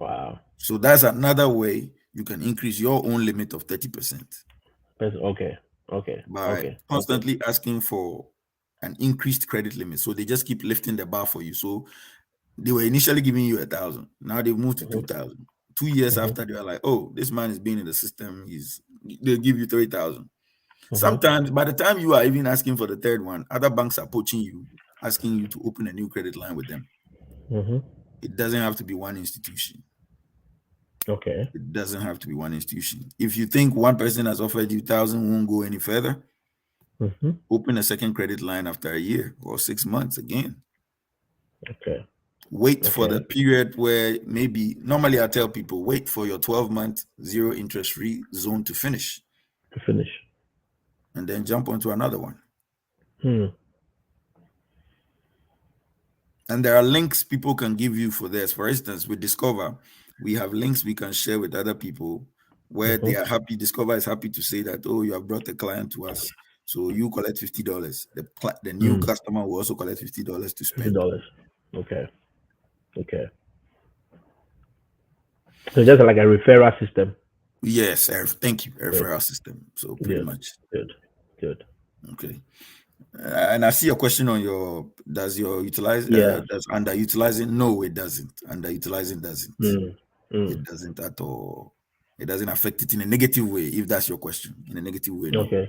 Wow. So that's another way you can increase your own limit of 30%. Okay. By constantly asking for an increased credit limit. So they just keep lifting the bar for you. So they were initially giving you 1,000. Now they've moved to 2,000. 2 years after, they are like, oh, this man is being in the system. They'll give you 3,000. Sometimes by the time you are even asking for the third one, other banks are poaching you, asking you to open a new credit line with them. It doesn't have to be one institution. Okay. It doesn't have to be one institution. If you think one person has offered you 1,000, won't go any further, open a second credit line after a year or 6 months again. Okay. Wait for the period where normally I tell people, wait for your 12-month zero interest free zone to finish. And then jump onto another one. And there are links people can give you for this. For instance, with Discover, we have links we can share with other people where they are happy. Discover is happy to say that, oh, you have brought a client to us, so you collect $50. The new customer will also collect $50 to spend. $50. Okay. So just like a referral system. Yes, thank you. A referral system. So pretty much. Good. Okay. And I see a question on does underutilizing? No, it doesn't. Underutilizing doesn't. It doesn't at all. It doesn't affect it in a negative way, if that's your question. In a negative way, no. Okay.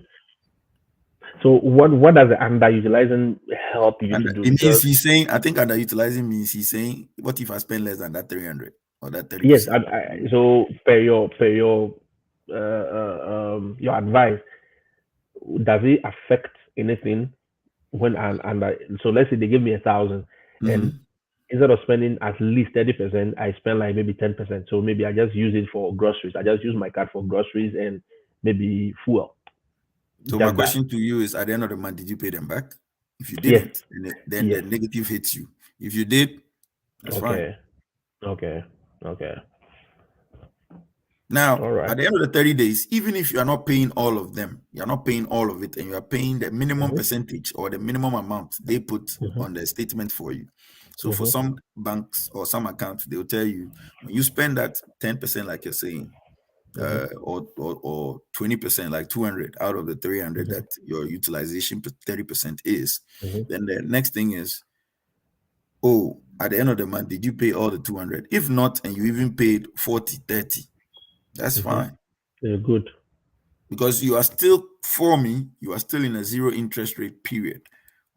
So what does underutilizing help you to do? It means he's saying, I think underutilizing means he's saying, what if I spend less than that 300 or that 30%? Yes. So per your advice, does it affect anything when so let's say they give me 1,000 and instead of spending at least 30%, I spend like maybe 10%. So maybe I just use it for groceries. I just use my card for groceries and maybe fuel. So my question to you is, at the end of the month, did you pay them back? If you didn't, then the negative hits you. If you did, that's fine. Okay. Now, All right. at the end of the 30 days, even if you are not paying all of them, you're not paying all of it, and you are paying the minimum percentage or the minimum amount they put on the statement for you. So for some banks or some accounts, they'll tell you when you spend that 10%, like you're saying, or 20%, like 200 out of the 300 that your utilization 30% is, then the next thing is, oh, at the end of the month, did you pay all the 200? If not, and you even paid 40, 30, that's fine. They're good. Because you are still, for me, you are still in a zero interest rate period.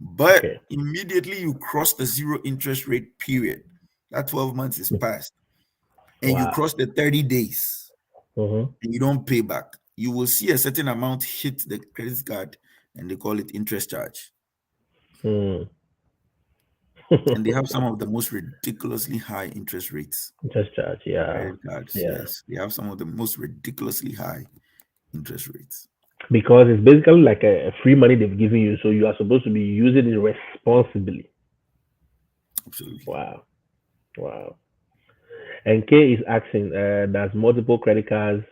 But immediately you cross the zero interest rate period, that 12 months is passed, and you cross the 30 days, and you don't pay back, you will see a certain amount hit the credit card, and they call it interest charge. And they have some of the most ridiculously high interest rates. Interest charge, Credit cards, yes. They have some of the most ridiculously high interest rates. Because it's basically like a free money they've given you, so you are supposed to be using it responsibly. Absolutely. Wow. And K is asking, does multiple credit cards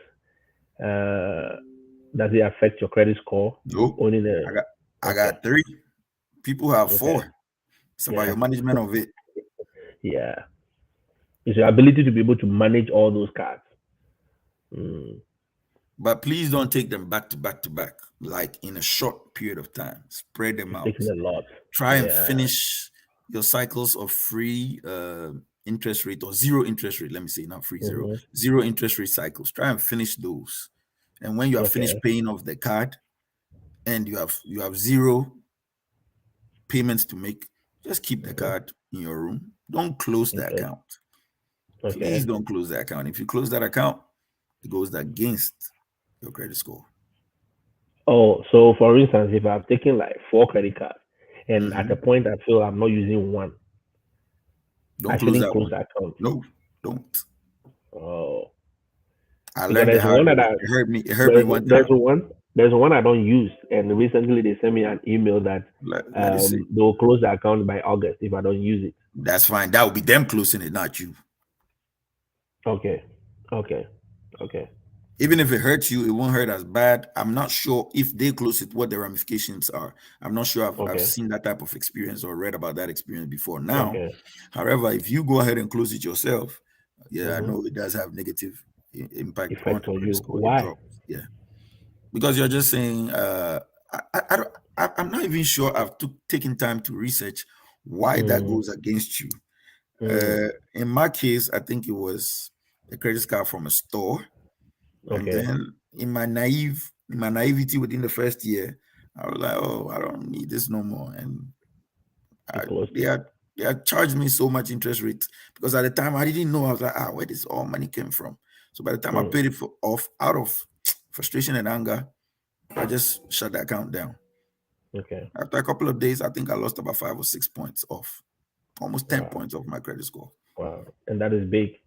does it affect your credit score? Nope. Owning I got 3. People have 4. It's about your management of it. Yeah. It's your ability to be able to manage all those cards. But please don't take them back to back to back, like in a short period of time. Spread them out. Taking a lot. Try and finish your cycles of free interest rate or zero interest rate. Let me say, not free, zero interest rate cycles. Try and finish those. And when you are finished paying off the card and you have zero payments to make, just keep the card in your room. Don't close the account. Please don't close the account. If you close that account, it goes against your credit score. Oh, so for instance, if I've taken like 4 credit cards and at the point I feel I'm not using one, don't close that close the account. No, don't. Oh, I learned it hard. It hurt me one time. There's one I don't use, and recently they sent me an email that they'll close the account by August if I don't use it. That's fine. That will be them closing it, not you. Okay. Even if it hurts you, it won't hurt as bad. I'm not sure if they close it, what the ramifications are. I'm not sure I've seen that type of experience or read about that experience before now. However, if you go ahead and close it yourself, I know it does have negative impact on you. Why? Yeah, because you're just saying, I'm not even sure I've taken time to research why that goes against you. In my case, I think it was a credit card from a store. And then in my naivety within the first year, I was like, oh, I don't need this no more. And they had charged me so much interest rate because at the time I didn't know. I was like, where this all money came from? So by the time I paid it off out of frustration and anger, I just shut the account down. After a couple of days, I think I lost about 5 or 6 points off, almost 10 points off my credit score. Wow. And that is big.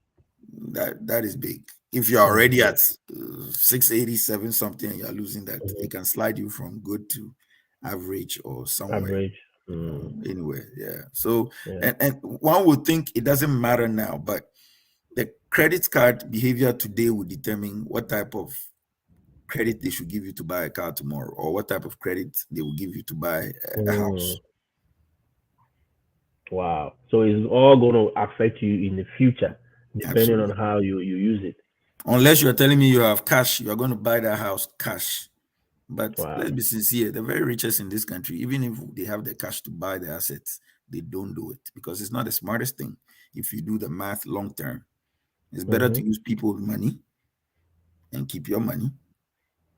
That is big. If you're already at 687 something and you're losing that, it can slide you from good to average or somewhere. Anyway, So and one would think it doesn't matter now, but the credit card behavior today will determine what type of credit they should give you to buy a car tomorrow, or what type of credit they will give you to buy a house. Wow. So it's all going to affect you in the future, depending on how you use it. Unless you're telling me you have cash, you're going to buy that house cash. But let's be sincere, the very richest in this country, even if they have the cash to buy the assets, they don't do it because it's not the smartest thing. If you do the math long term, it's better to use people's money and keep your money.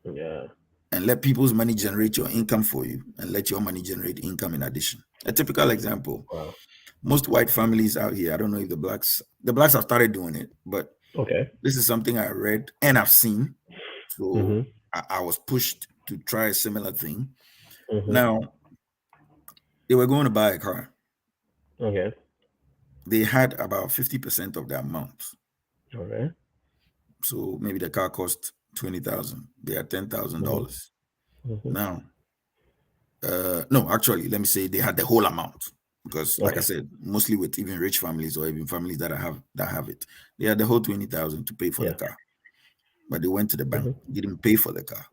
And let people's money generate your income for you and let your money generate income in addition. A typical example, most white families out here, I don't know if the blacks have started doing it, but this is something I read and I've seen. So I was pushed to try a similar thing. Now, they were going to buy a car. They had about 50% of the amount. So maybe the car cost $20,000. They had $10,000. Now, no, actually, let me say they had the whole amount because, like I said, mostly with even rich families or even families that have it, they had the whole $20,000 to pay for the car. but they went to the bank, didn't pay for the car.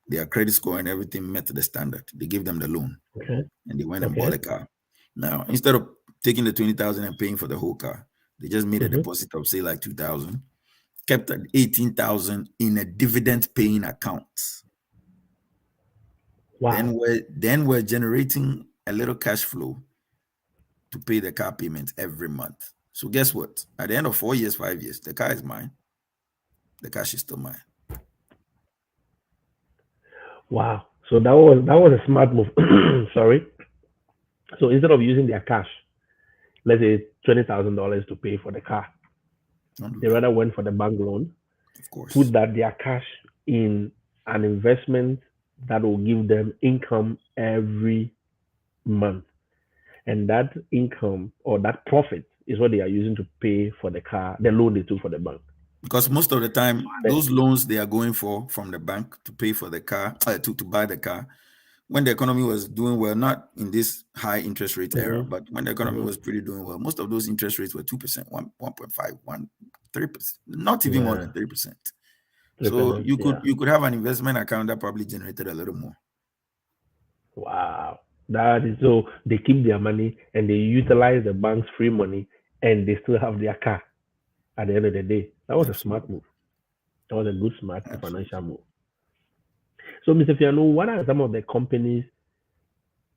Their credit score and everything met the standard. They gave them the loan, and they went and bought the car. Now, instead of taking the 20,000 and paying for the whole car, they just made a deposit of say like 2,000, kept 18,000 in a dividend-paying account. Wow. Then we're generating a little cash flow to pay the car payment every month. So guess what? At the end of 4 years, 5 years, the car is mine. The cash is still mine. Wow. So that was a smart move. Sorry. So instead of using their cash, let's say $20,000 to pay for the car, they rather went for the bank loan. Of course. Put their cash in an investment that will give them income every month. And that income or that profit is what they are using to pay for the car, the loan they took for the bank. Because most of the time, those loans they are going for from the bank to pay for the car, to buy the car, when the economy was doing well, not in this high interest rate era, but when the economy was pretty doing well, most of those interest rates were 2%, 1.5, 3%, not even more than 3%. So you could have an investment account that probably generated a little more. Wow. That is, so they keep their money and they utilize the bank's free money and they still have their car at the end of the day. That was a smart move. That was a good, smart financial move. So, Mr. Fiano, what are some of the companies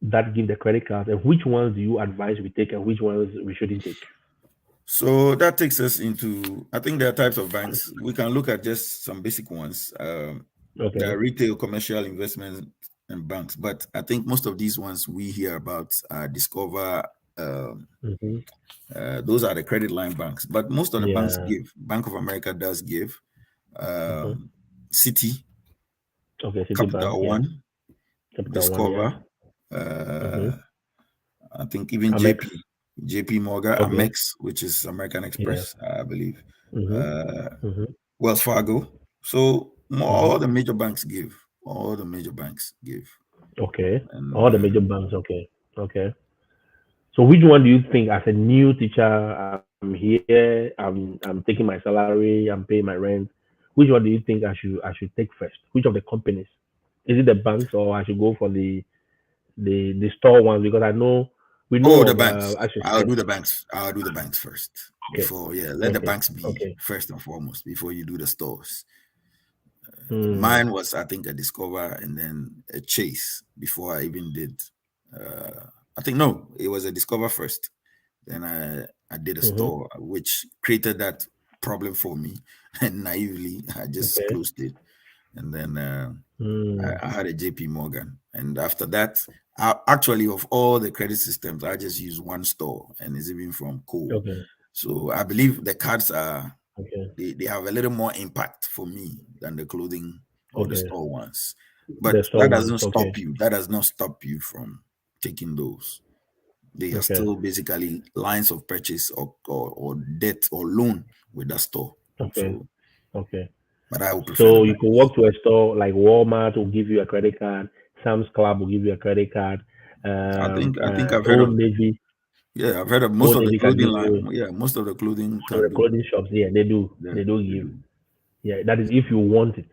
that give the credit cards, and which ones do you advise we take and which ones we shouldn't take? So that takes us into, I think there are types of banks. We can look at just some basic ones. There are retail, commercial, investment, and banks. But I think most of these ones we hear about Discover. Those are the credit line banks. But most of the banks give. Bank of America does give. Citi. Capital One. Discover. I think even Amex. JP Morgan, Amex, which is American Express, I believe. Wells Fargo. So all the major banks give. All the major banks give. Okay. And, all the major banks. Okay. Okay. So which one do you think, as a new teacher, I'm here, I'm taking my salary, I'm paying my rent. Which one do you think I should take first? Which of the companies? Is it the banks, or I should go for the store ones? Because I know we know the banks. I'll do the banks. I'll do the banks first. Before let the banks be first and foremost before you do the stores. Mine was, I think, a Discover and then a Chase before I even did. I think no, it was a Discover first. Then I did a store, which created that problem for me, and naively I just closed it. And then I had a JP Morgan, and after that, actually, of all the credit systems, I just use one store, and it's even from Cole. So I believe the cards are they have a little more impact for me than the clothing or the store ones. But that doesn't stop you. That does not stop you from taking those. They are still basically lines of purchase or debt or loan with that store. But I would prefer. So you could walk to a store like Walmart will give you a credit card. Sam's Club will give you a credit card. I think I've heard of Navy. Yeah, I've heard of most of the clothing line. Yeah, most of the clothing. The clothing shops, they do. Yeah, they do give. Yeah, that is if you want it.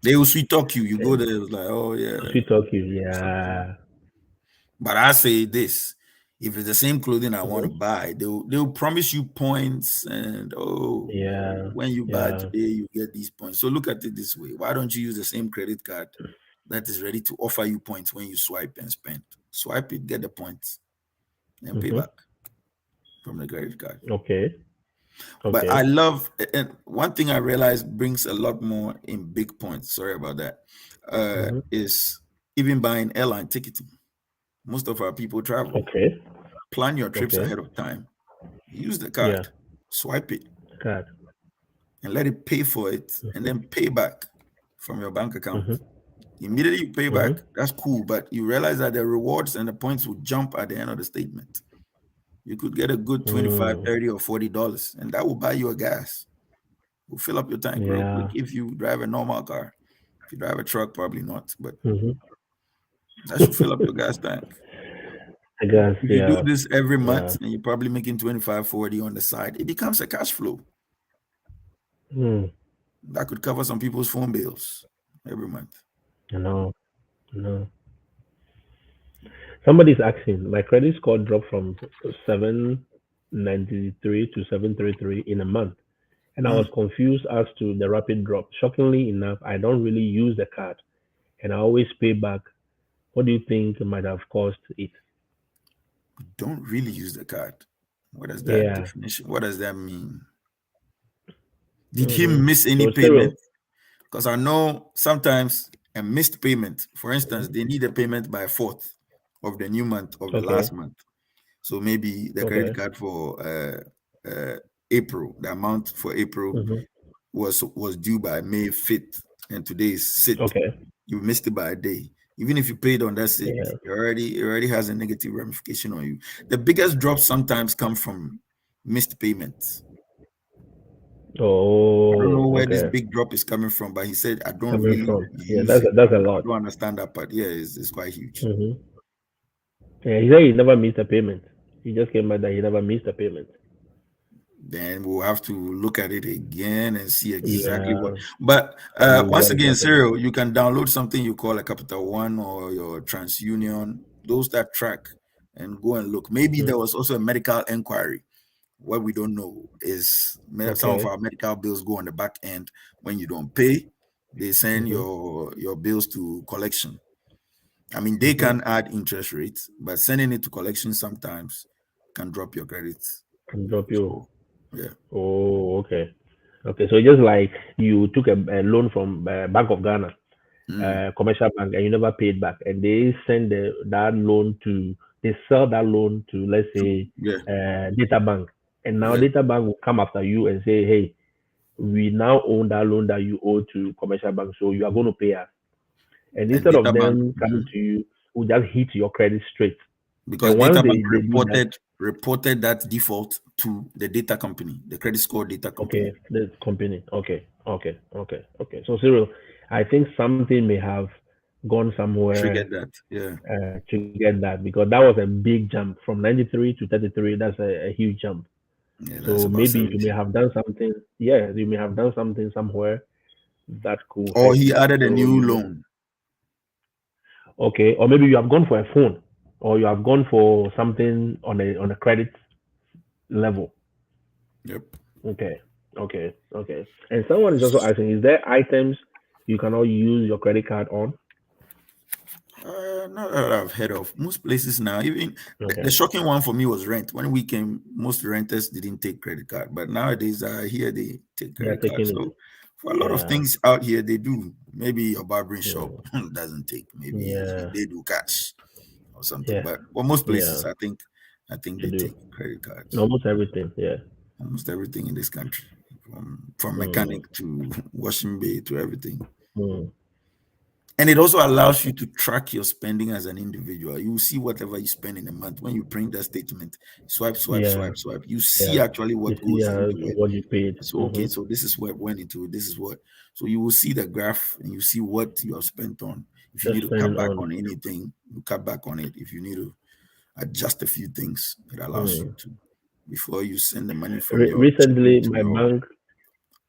They will sweet talk you. You go there, it's like, oh yeah. Sweet talk you, yeah. But I say this: if it's the same clothing I want to buy, they'll promise you points, and when you buy today, you get these points. So look at it this way: why don't you use the same credit card that is ready to offer you points when you swipe and spend? Swipe it, get the points, and pay back from the credit card. But I love, and one thing I realized brings a lot more in big points. Sorry about that. Is even buying airline ticketing. Most of our people travel. Plan your trips ahead of time. Use the card, swipe it, and let it pay for it, and then pay back from your bank account. Immediately you pay back, that's cool, but you realize that the rewards and the points will jump at the end of the statement. You could get a good $25, $30, or $40, and that will buy you a gas. Will fill up your tank real quick if you drive a normal car. If you drive a truck, probably not, but that should fill up your gas tank. If you do this every month and you're probably making $25, $40 on the side, it becomes a cash flow. That could cover some people's phone bills every month. No, no. Somebody's asking. My credit score dropped from 793 to 733 in a month, and I was Mm, confused as to the rapid drop. Shockingly enough, I don't really use the card, and I always pay back. What do you think might have caused it? don't really use the card. What does that Yeah. definition? What does that mean? Did he Mm-hmm. miss any So Cyril. payment? Because I know sometimes a missed payment, for instance, Mhm. they need a payment by 4th of the new month of the Okay. last month. So maybe the credit Okay. card for April, the amount for April Hmm. was due by May 5th, and today is 6th. Okay. You missed it by a day. Even if you paid on that 6th, Yeah. it already has a negative ramification on you. The biggest drops sometimes come from missed payments. I don't know Oh, where this okay. big drop is coming from, but he said I don't Coming really from. Yeah, use it. I that's a don't, I lot. don't understand that part. Yeah, it's quite huge. Hmm. Yeah, he said he never missed a payment. He just came back that he never missed a payment. Then we'll have to look at it again and see exactly what. Yeah. But Probably once what is again, happening. Cyril, you can download something you call a Capital One or your TransUnion, those that track, and go and look. Maybe Hmm. there was also a medical inquiry. What we don't know is some of Okay. our medical bills go on the back end. When you don't pay, they send Hmm. your bills to collection. I mean, they Hmm. can add interest rates, but sending it to collection sometimes can drop your credit. Can drop you. So, yeah. Oh, okay. Okay. So just like you took a loan from Bank of Ghana, Mm, commercial bank, and you never paid back, and they send that loan to, they sell that loan to, let's say, yeah, Data Bank, and now yeah. Data Bank will come after you and say, hey, we now own that loan that you owe to commercial bank, so you are going to pay us. And And instead data of bank, them coming to you, will just hit your credit straight. because And once data bank they do that, reported that default to the data company, the credit score data company. okay, the company, okay. So Cyril, I think something may have gone somewhere Triggered that. Yeah, to get that, because that was a big jump from 93 to 33. That's a huge jump. yeah. That's So about maybe you 70. may have done something. Yeah, you may have done something somewhere that could Or hurt he you. added a So new you may, loan. okay, or maybe you have gone for a phone, or you have gone for something on a credit level. Yep. Okay, okay. And someone is also asking, is there items you cannot use your credit card on? Not that I've heard of. Most places now, even the Okay, shocking one for me was rent. When we came, most renters didn't take credit card, but nowadays, here they take they are credit card. taking it. So for a lot of Yeah, things out here, they do. Maybe your barbering shop yeah, doesn't take. Maybe yeah, they do cash or something. yeah, But for most yeah. places, I think They they do take credit cards. almost everything. Yeah. Almost everything in this country, from Mm, mechanic to washing bay to everything. mm, And it also allows you okay. to track your spending as an individual. You will see whatever you spend in a month. When you print that statement, swipe, swipe, Yeah, swipe, swipe. You see yeah. actually You what see goes into it. what you paid. So, okay, Mm-hmm. so this is what went into it. This is what. So you will see the graph and you see what you have spent on. If you Just need to cut spending back on. on anything, you cut back on it. If you need to adjust a few things, it allows you Mm. to before you send the money from your checking Recently, to my your. bank,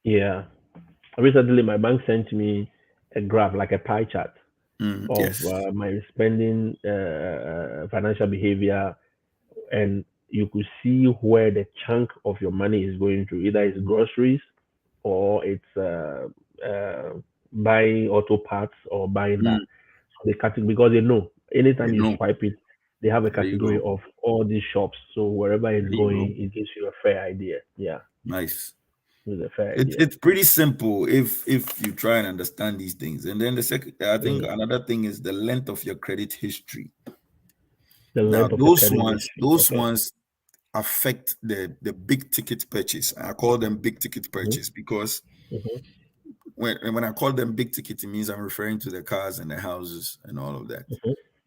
yeah, recently my bank sent me a graph, like a pie chart of Yes, my spending, financial behavior, and you could see where the chunk of your money is going to. Either it's groceries, or it's buying auto parts, or buying that. Mm, So they category, because they know they anytime you know. swipe it, they have a There you category go. of all these shops. So wherever it's There you go. going, it gives you a fair idea. Yeah, Nice. it's a fair It's idea. it's pretty simple if you try and understand these things. And then the second, I think Mm. another thing is the length of your credit history. The Now, length of the credit history. those Okay. ones affect the big ticket purchase. I call them big ticket Mm-hmm. purchase because Mm-hmm. when I call them big ticket, it means I'm referring to the cars and the houses and all of that.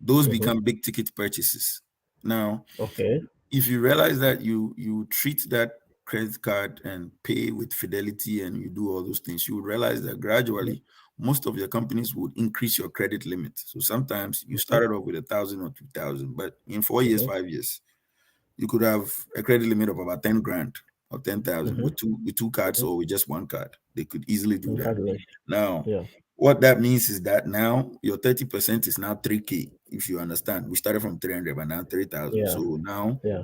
Those Mm-hmm. Mm-hmm. become big ticket purchases. Now, Okay. if you realize that you treat that credit card and pay with Fidelity and you do all those things, you would realize that Mm-hmm. gradually most of your companies would increase your credit limit. So sometimes you Mm-hmm. started off with 1,000 or 2,000, but in 4 years, Mm-hmm. 5 years, you could have a credit limit of about 10 grand or 10,000 with two cards or with just one card. They could easily do that. Now, Yeah. what that means is that now your 30% is now 3K. If you understand, we started from 300, but now 3,000. Yeah. So now, Yeah.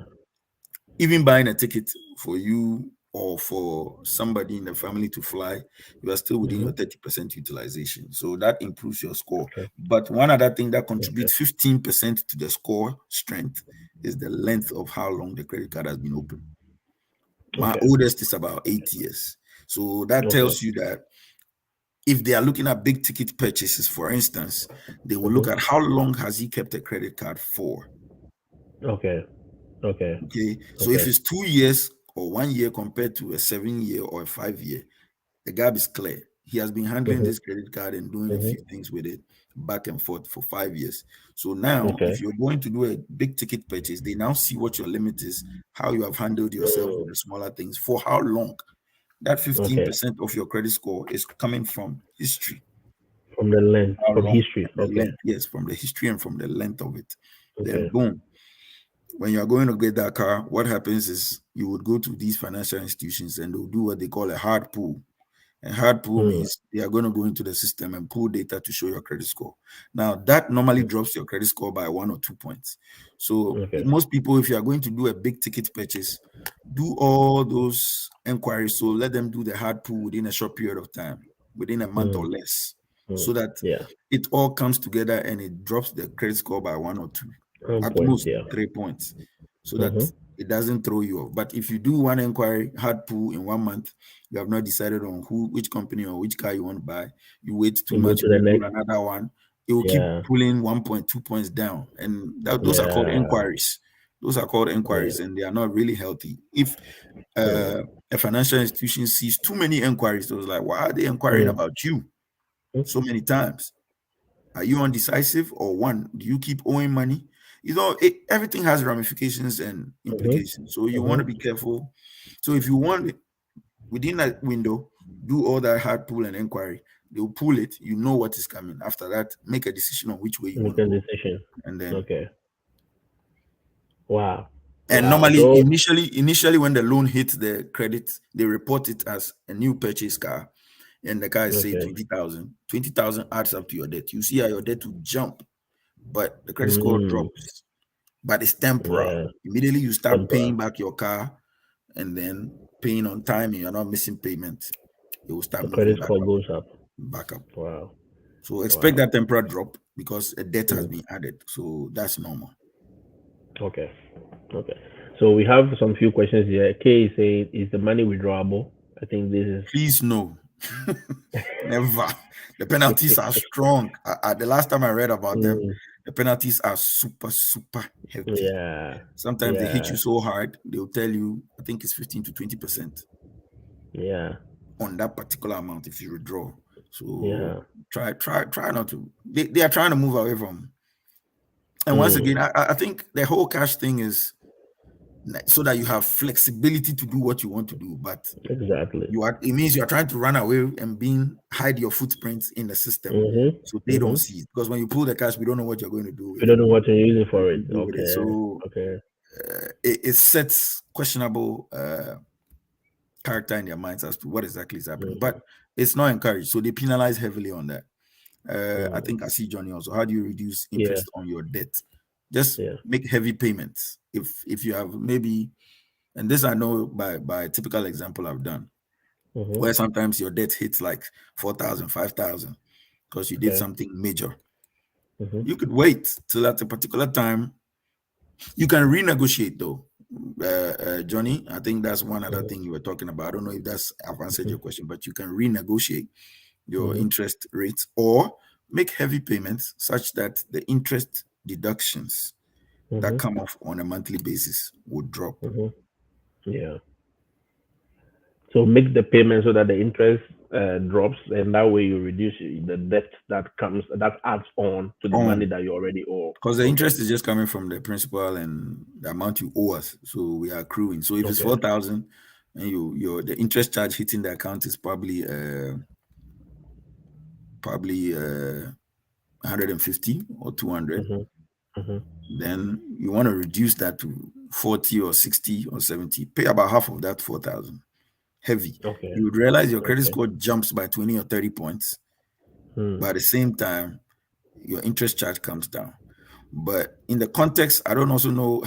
even buying a ticket for you or for somebody in the family to fly, you are still within your 30% utilization. So that improves your score. Okay. But one other thing that contributes 15% to the score strength is the length of how long the credit card has been open. My oldest is about 8 years. So that tells you that if they are looking at big ticket purchases, for instance, they will look at how long has he kept a credit card for. Okay. So if it's 2 years or 1 year compared to a 7-year or a 5-year, the gap is clear. He has been handling this credit card and doing a few things with it back and forth for 5 years. So now, if you're going to do a big ticket purchase, they now see what your limit is, how you have handled yourself with the smaller things, for how long. That 15% of your credit score is coming from history. From the length, from history. Length, yes, from the history and from the length of it. Then boom. When you're going to get that car, what happens is you would go to these financial institutions and they'll do what they call a hard pull. And hard pull means they are going to go into the system and pull data to show your credit score. Now, that normally drops your credit score by 1 or 2 points. So most people, if you are going to do a big ticket purchase, do all those inquiries. So let them do the hard pull within a short period of time, within a month or less, so that it all comes together and it drops the credit score by 1 or 2, at most 3 points, so that it doesn't throw you off. But if you do one inquiry, hard pull in 1 month, you have not decided on which company or which car you want to buy, you wait 2 months, you pull another one, it will keep pulling 1.2 points down. And those are called inquiries. Those are called inquiries, and they are not really healthy. If a financial institution sees too many inquiries, it was like, why are they inquiring about you so many times? Are you undecisive, or one, do you keep owing money? You know, everything has ramifications and implications. So you want to be careful. So if you want, within that window, do all that hard pull and inquiry. They'll pull it. You know what is coming. After that, make a decision on which way you want to go. And then Wow. And normally, initially, when the loan hits the credit, they report it as a new purchase car, and the car is say 20,000. 20,000 adds up to your debt. You see how your debt will jump, but the credit score drops. But it's temporal. Immediately you start paying back your car, and then paying on time, and you're not missing payments. It will start moving back up. Goes up. Back up. Wow. So expect that temporary drop because a debt has been added. So that's normal. Okay. So we have some few questions here. K is saying, is the money withdrawable? I think this is. Please no. Never. The penalties are strong. The last time I read about them, the penalties are super, super hefty. Yeah. Sometimes they hit you so hard, they'll tell you, I think it's 15 to 20%. Yeah. On that particular amount if you withdraw. So try not to. They are trying to move away from. And once again, I think the whole cash thing is so that you have flexibility to do what you want to do. But exactly, it means you are trying to run away and hide your footprints in the system, so they don't see it. Because when you pull the cash, we don't know what you're going to do. You don't know what you're using for it. Okay. So it sets questionable character in their minds as to what exactly is happening. But it's not encouraged, so they penalize heavily on that. I think I see Johnny also. How do you reduce interest on your debt? Just make heavy payments. If you have maybe, and this I know by a typical example I've done, where sometimes your debt hits like 4,000, 5,000 because you did something major. You could wait till at a particular time. You can renegotiate though. Johnny, I think that's one other thing you were talking about. I don't know if I've answered your question, but you can renegotiate your interest rates or make heavy payments such that the interest deductions that come off on a monthly basis would drop. Yeah. So make the payment so that the interest drops, and that way you reduce the debt that adds on to the money that you already owe. Because the interest is just coming from the principal and the amount you owe us. So we are accruing. So if it's 4,000 and the interest charge hitting the account is probably 150 or 200, then you want to reduce that to 40 or 60 or 70, pay about half of that 4,000. Heavy. Okay. You would realize your credit Okay. score jumps by 20 or 30 points. But at the same time, your interest charge comes down. But in the context, I don't also know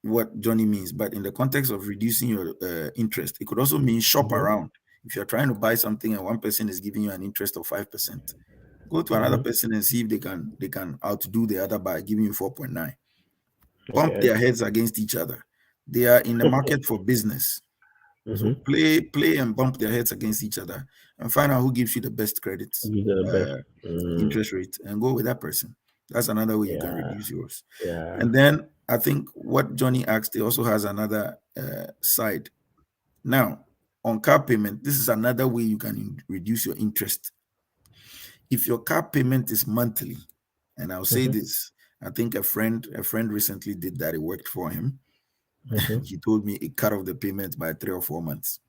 what Johnny means, but in the context of reducing your interest, it could also mean shop around. If you're trying to buy something and one person is giving you an interest of 5%, go to another person and see if they can outdo the other by giving you 4.9. Bump their heads against each other. They are in the market for business. So play and bump their heads against each other and find out who gives you the best credit interest rate and go with that person. That's another way you can reduce yours. And then I think what Johnny asked, he also has another side. Now, on car payment, this is another way you can reduce your interest. If your car payment is monthly, and I'll say this, I think a friend recently did that. It worked for him. He told me it cut off the payment by 3 or 4 months.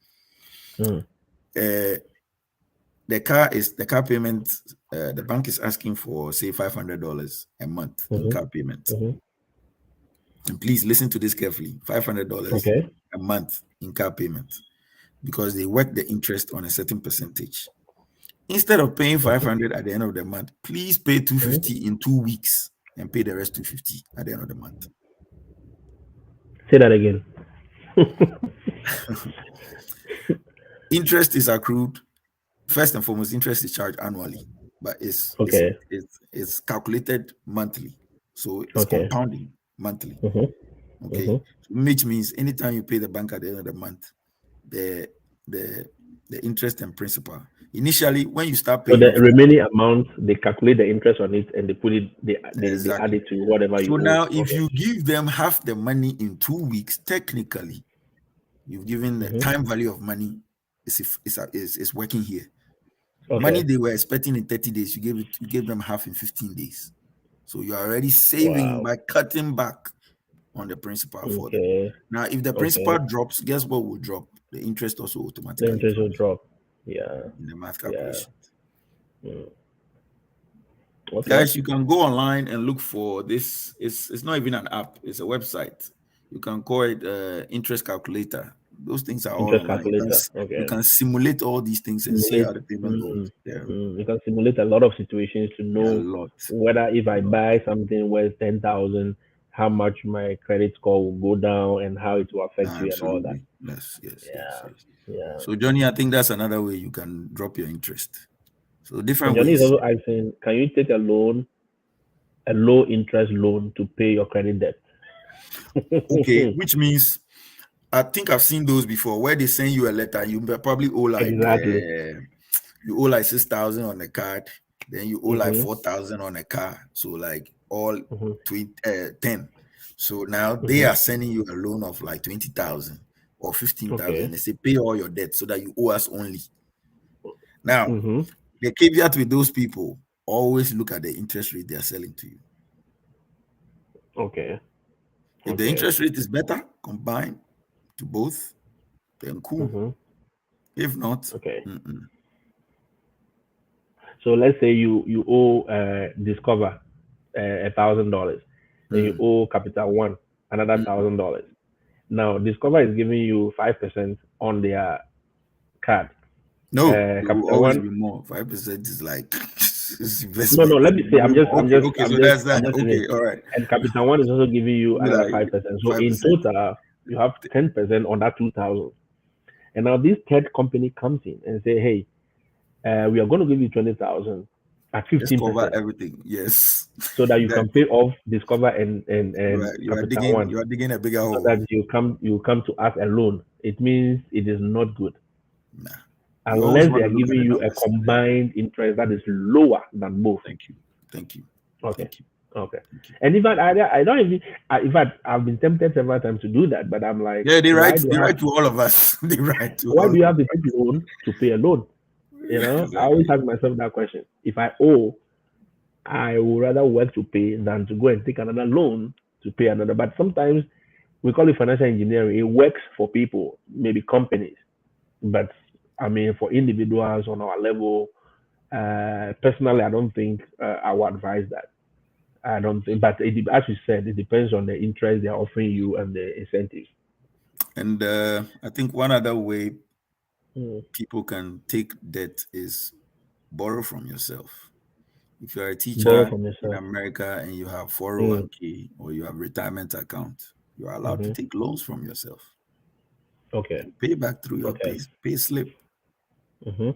The car payment, the bank is asking for, say, $500 a month in car payment. And please listen to this carefully. $500 a month in car payment, because they work the interest on a certain percentage. Instead of paying $500 at the end of the month, please pay $250 in 2 weeks and pay the rest $250 at the end of the month. Say that again. Interest is accrued. First and foremost, interest is charged annually, but it's calculated monthly. So it's compounding monthly. Which means anytime you pay the bank at the end of the month, the interest and principal. Initially, when you start paying, so the remaining amount, they calculate the interest on it and they put it, they add it to whatever you owe. So now, if you give them half the money in 2 weeks, technically, you've given the time value of money is working here. Money they were expecting in 30 days, you gave them half in 15 days. So you're already saving by cutting back on the principal for them. Now, if the principal drops, guess what will drop? The interest also automatically. The interest will drop. Yeah. In the math calculation. Guys, you can go online and look for this. It's not even an app, it's a website. You can call it interest calculator. Those things are all online. You can simulate all these things and see how the payment goes. You can simulate a lot of situations to know whether if I buy something worth 10,000, how much my credit score will go down and how it will affect you and all that. Yes. So Johnny, I think that's another way you can drop your interest. So different Johnny ways. is also asking, can you take a low interest loan to pay your credit debt? Okay, which means I think I've seen those before where they send you a letter. You probably owe like you owe like 6,000 on the card, then you owe like 4,000 on a car. So like all 10. So now they are sending you a loan of like 20,000 or 15,000. They say pay all your debt so that you owe us only. Now the caveat with those people, always look at the interest rate they are selling to you. If the interest rate is better, combine to both, then cool. If not, So let's say you owe Discover $1,000, then you owe Capital One another $1,000. Now Discover is giving you 5% on their card. No, Capital One be more. 5% is like no. Let me say, I'm just all right. And Capital One is also giving you another 5%. So 5%. In total, you have 10% on that 2,000. And now this third company comes in and say, hey, we are going to give you 20,000 at 15%. Discover everything, yes. So that you can pay off Discover and you are digging a bigger hole. So that you come to us alone. It means it is not good. Nah. Unless they are giving you a combined interest that is lower than both. Thank you. Okay. And in fact, I don't even. In fact, I've been tempted several times to do that, but I'm like, they write to all of us. They write to. Why do you have to take loan to pay a loan? You know, exactly. I always ask myself that question. If I owe, I would rather work to pay than to go and take another loan to pay another. But sometimes we call it financial engineering. It works for people, maybe companies, but I mean, for individuals on our level, personally, I don't think I would advise that. I don't think, but as you said, it depends on the interest they are offering you and the incentive. And I think one other way Mm. people can take debt is borrow from yourself. If you're a Borrow teacher from in yourself. America and you have Mm. 401k or you have retirement account, you are allowed to Mm-hmm. take loans from yourself. Okay. You pay back through your Okay. pay slip. Mm-hmm.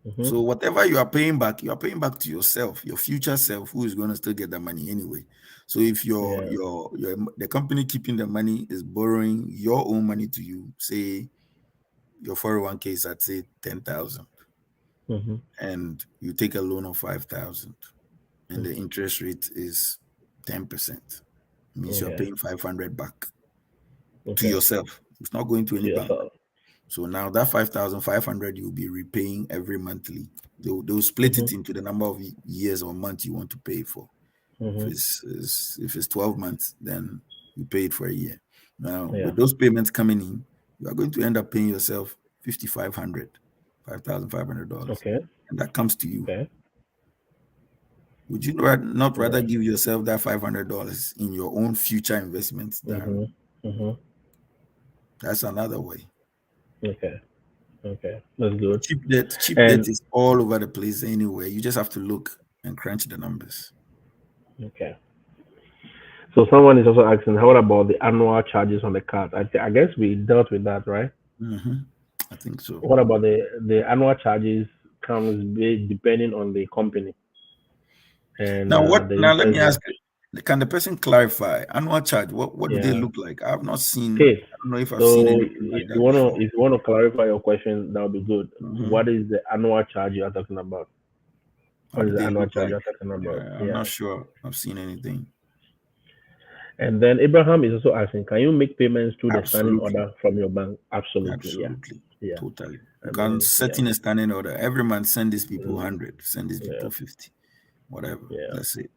Mm-hmm. So whatever you are paying back to yourself, your future self, who is going to still get the money anyway. So if Yeah. your the company keeping the money is borrowing your own money to you, say your 401k is at say 10,000, Mm-hmm. and you take a loan of 5,000, and the Mm-hmm. interest rate is 10%, means you are Okay. paying 500 back to Okay. yourself. It's not going to any To bank. yourself. So now that 5,500 you'll be repaying every monthly. They'll split Mm-hmm. it into the number of years or months you want to pay for. If Mm-hmm. if it's 12 months, then you pay it for a year. Now Yeah. with those payments coming in, you are going to end up paying yourself $5,500, Okay. and that comes to you. Okay. Would you not Yeah. rather give yourself that $500 in your own future investments? Mm-hmm. Mm-hmm. That's another way. Okay. Okay. That's good. Cheap debt And is all over the place anyway. You just have to look and crunch the numbers. okay. So someone is also asking, how about the annual charges on the card? I guess we dealt with that, right? Hmm. I think so. What about the annual charges comes depending on the company and the Now let me interest rate. ask you, can the person clarify annual charge? What do they Yeah. look like? I've not seen, Okay. I don't know if I've seen So anything like that before. if you wanna clarify your question, that would be good. Hmm. What is the annual charge you are talking about? How What do is the they annual look charge like? you're talking about? I'm Yeah. not sure I've seen anything. And then Abraham is also asking, can you make payments through the standing Absolutely. order from your bank? Absolutely, yeah. Absolutely. Yeah. Totally. You I can mean, set yeah. in a standing order. Every month, send these people Mm, 100, send these yeah. people 50, whatever. Yeah. That's it.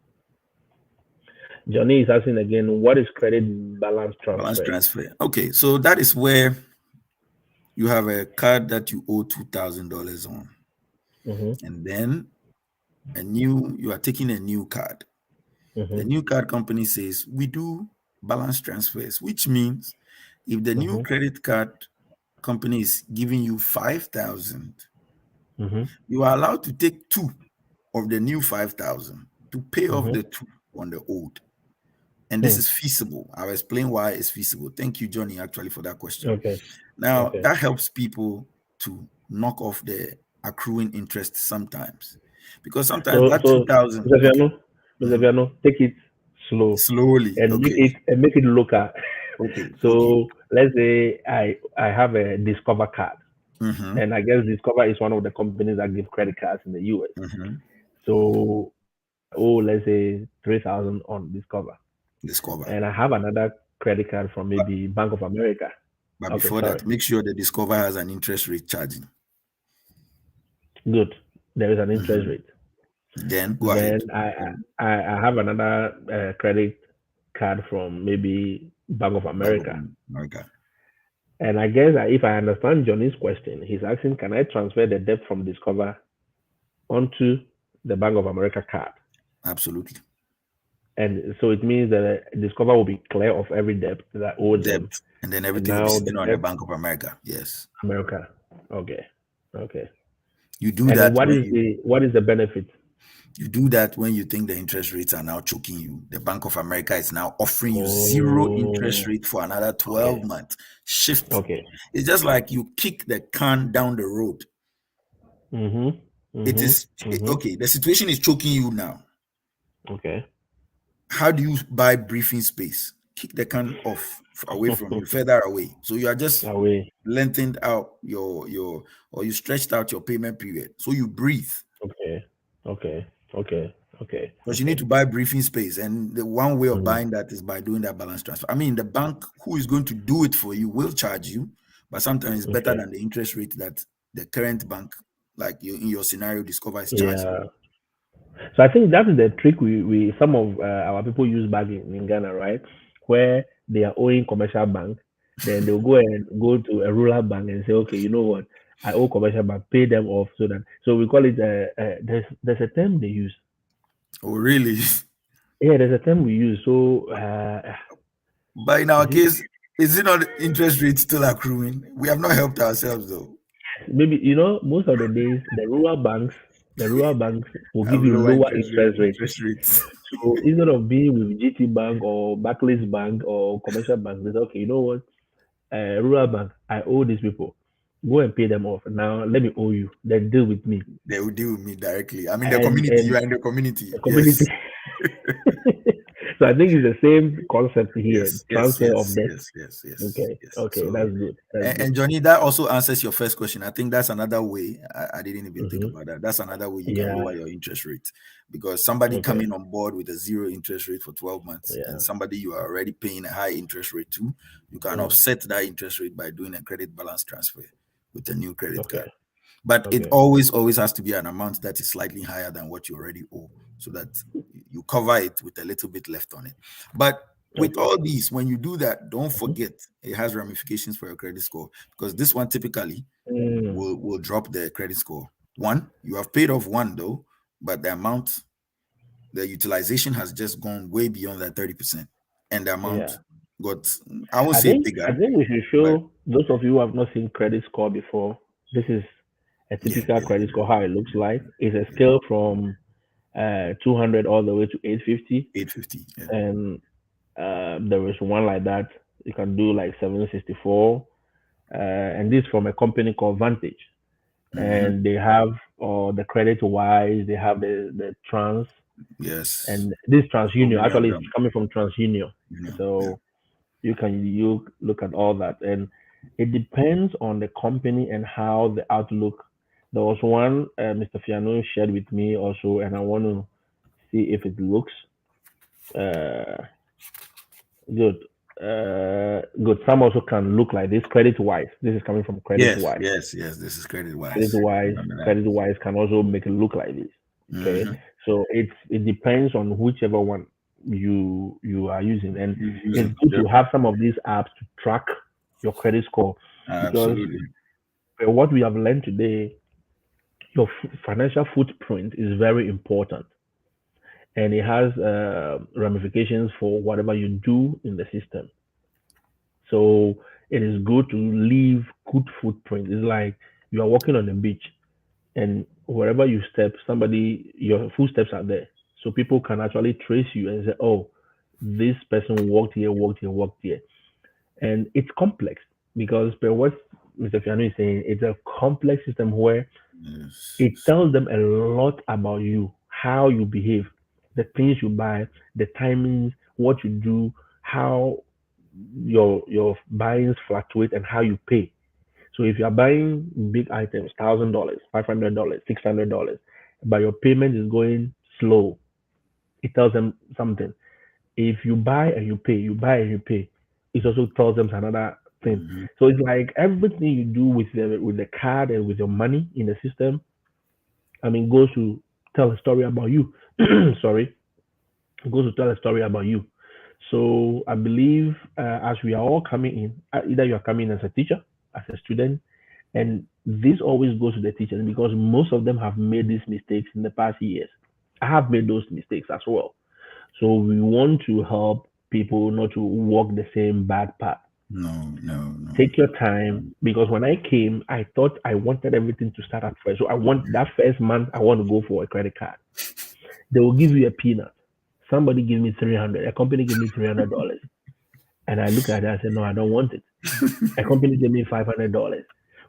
Johnny is asking again, what is credit balance Balance transfer? transfer. Okay, so that is where you have a card that you owe $2,000 on, Mm-hmm. and then you are taking a new card. Mm-hmm. The new card company says we do balance transfers, which means if the new Mm-hmm. credit card company is giving you 5,000, Mm-hmm. you are allowed to take two of the new 5,000 to pay off Mm-hmm. the two on the old. And this Hmm. is feasible. I'll explain why it's feasible. Thank you, Johnny, actually, for that question. Okay. Now, Okay. that helps people to knock off the accruing interest sometimes. Because sometimes that So 2,000, Mr. okay, Viano, Mr. mhm, Viano, take it slow slowly, and okay, make it local. okay. So let's say I have a Discover card, Mm-hmm, and I guess Discover is one of the companies that give credit cards in the US. mm-hmm. So let's say 3,000 on Discover, Discover. and I have another credit card from But, maybe Bank of America. but Okay, before sorry. that, make sure the Discover has an interest rate charging. Good. There is an interest Mm-hmm. rate. Then go ahead. Then I have another credit card from maybe Bank of Bank of America. America. And I guess if I understand Johnny's question, he's asking, can I transfer the debt from Discover onto the Bank of America card? Absolutely. And so it means that Discover will be clear of every debt that I owe Debt. them. And then And everything will be now the sitting on the debt Bank of America. Yes. America. Okay. Okay. You do And then that when you what is the benefit? You do that when you think the interest rates are now choking you. The Bank of America is now offering you zero interest Oh, rate for another okay. 12 months. Shift. Okay. It's just like you kick the can down the road. Mhm. It Mhm. is Mhm. okay. The situation is choking you now. Okay. How do you buy breathing space? Kick the can off away from you, further away. So you are just Away. lengthened out or you stretched out your payment period. So you breathe. Okay. Okay. Okay. Okay. Because you need Okay. to buy briefing space. And the one way of Mm. buying that is by doing that balance transfer. I mean, the bank who is going to do it for you will charge you, but sometimes it's better Okay. than the interest rate that the current bank, like you, in your scenario, Discover is charging. Yeah. So I think that is the trick we some of our people use back in Ghana, right? Where they are owing commercial bank, then they'll go to a rural bank and say, okay, you know what? I owe commercial bank, pay them off so that so we call it there's a term they use. Oh, really? Yeah, there's a term we use. So But in our is it case, is it not interest rate still accruing? We have not helped ourselves though. maybe most of the days the rural banks will give Have you lower lower interest rate. interest rates. So instead of being with GT Bank or Barclays Bank or commercial bank, they say, okay, you know what? Rural bank, I owe these people. Go and pay them off. Now let me owe you. Then deal with me. They will deal with me directly. I mean, the community. You And are in the community. the community. Yes. So I think it's the same concept here. Yes. Yes. Transfer of Yes. debt. Yes. Yes. Yes. Okay. Yes. Okay. So, That's good. That's and good. Johnny, that also answers your first question. I think that's another way. I didn't even think Hmm. about that. That's another way you can Yeah. lower your interest rate, because somebody Okay. coming on board with a zero interest rate for 12 months and Yeah. somebody you are already paying a high interest rate to, you can Mm. offset that interest rate by doing a credit balance transfer with a new credit Okay. card. But it Okay. always has to be an amount that is slightly higher than what you already owe, so that you cover it with a little bit left on it. But with Okay. all these, when you do that, don't Mhm. forget it has ramifications for your credit score, because this one typically Mm. will drop the credit score. One, you have paid off one though, but the utilization has just gone way beyond that 30%. And the amount Yeah. got, I won't I say think I bigger, think we should but show those of you who have not seen credit score before. This is a yeah, typical yeah, credit score. How it looks like. It's a yeah. scale from 200 all the way to 850, 850. Yeah. and there is one like that. You can do like 764, and this from a company called Vantage, Hmm. and they have the credit wise, they have the trans, Yes. and this So TransUnion many of actually is them. coming from TransUnion. Yeah. So you look at all that, and it depends on the company and how the outlook. There was one Mr. Fiano shared with me also, and I want to see if it looks uh, good. Good. Some also can look like this credit wise. This is coming from credit Yes, wise. yes, yes. This is credit Credit wise. wise, Remember that. credit wise can also make it look like this. Okay, Hmm. so it depends on whichever one you are using, and it's good Yep. to have some of these apps to track your credit score, because Absolutely. what we have learned today, your financial footprint is very important, and it has ramifications for whatever you do in the system. So it is good to leave good footprint. It's like you are walking on the beach, and wherever you step, somebody your footsteps are there, so people can actually trace you and say, "Oh, this person walked here, walked here, walked here." And it's complex because, per what Mr. Fiano is saying, it's a complex system where Yes. it tells them a lot about you, how you behave, the things you buy, the timings, what you do, how your buyings fluctuate, and how you pay. So if you are buying big items, $1,000, $500, $600, but your payment is going slow, it tells them something. If you buy and you pay, you buy and you pay, it also tells them another thing. Hmm. So it's like everything you do with the card and with your money in the system, I mean, goes to tell a story about you. Sorry, it goes to tell a story about you. So I believe as we are all coming in, either you are coming as a teacher, as a student, and this always goes to the teachers because most of them have made these mistakes in the past years. I have made those mistakes as well. So we want to help people not to walk the same bad path. No, no, no. Take your time because when I came, I thought I wanted everything to start at first. So I want that first month, I want to go for a credit card. They will give you a peanut. Somebody give me 300. A company give me $300, and I look at it and say, no, I don't want it. A company gave me $500.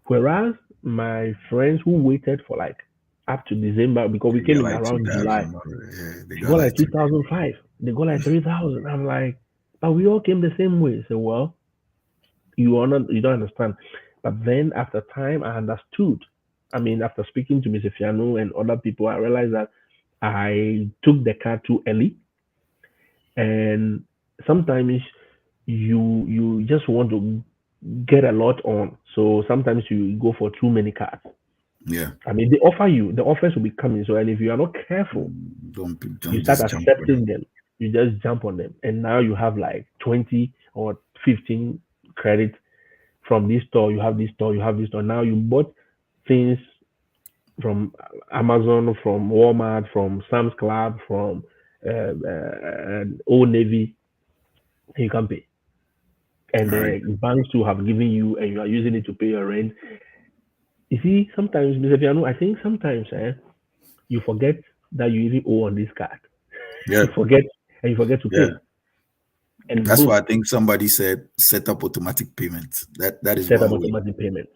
Whereas my friends who waited for like up to December because we They came get in like around July, 2,000. Yeah, they they got got like like 2,000. 2005. They got like 3,000. I'm like, but we all came the same way. So well, you don't understand. But then after time, I understood. I mean, after speaking to Mr. Fiano and other people, I realized that I took the car too early, and sometimes you just want to get a lot on. So sometimes you go for too many cars. Yeah. I mean, the offers will be coming. So, and if you are not careful, you Don't start just jump for them. accepting them. You just jump on them, and now you have like 20 or 15 credit from this store. You have this store. You have this store. Now you bought things from Amazon, from Walmart, from Sam's Club, from an Old Navy, you can pay. And All right. the banks too have given you, and you are using it to pay your rent. You see, sometimes, Mr. Piano, I think sometimes you forget that you even owe on this card. Yeah. You forget, and you forget to Yeah. pay. And That's boom, why I think somebody said set up automatic payments. That is set up one way, automatic payments.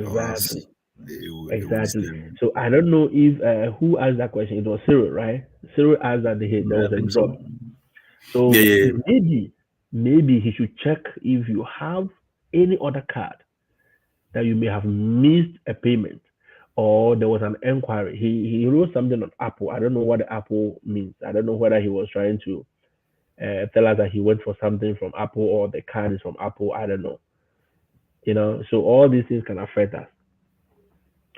or else Exactly. it will be Exactly. scary. So I don't know if who asked that question. It was Cyril, right? Cyril asked that there Yeah, was I a think drop. so. Yeah, So yeah, maybe he should check if you have any other card that you may have missed a payment or there was an enquiry. He wrote something on Apple. I don't know what the Apple means. I don't know whether he was trying to tell us that he went for something from Apple or the card is from Apple. I don't know. So all these things can affect us.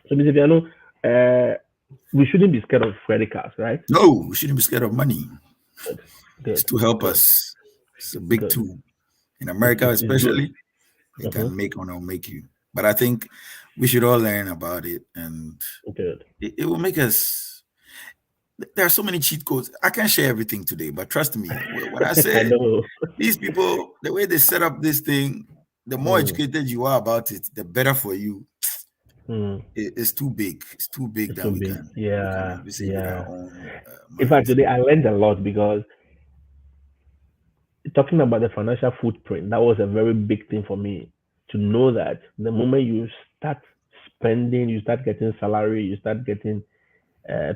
So, Mr. Piano, we shouldn't be scared of credit cards, right? no, we shouldn't be scared of money. Good, It's good, to help good, us. It's a big good. tool. In America, It's good. especially, it Uh-huh. can make or not make you. But I think we should all learn about it, and Good. it will make us. There are so many cheat codes. I can't share everything today, but trust me, when I I say know. these people, the way they set up this thing, the more Hmm. educated you are about it, the better for you. Hmm. It's too big. It's too big It's that so we big. can Yeah. envisage with our Yeah. own In fact, minds. today I learned a lot because talking about the financial footprint, that was a very big thing for me to know that the moment you start spending, you start getting salary, you start getting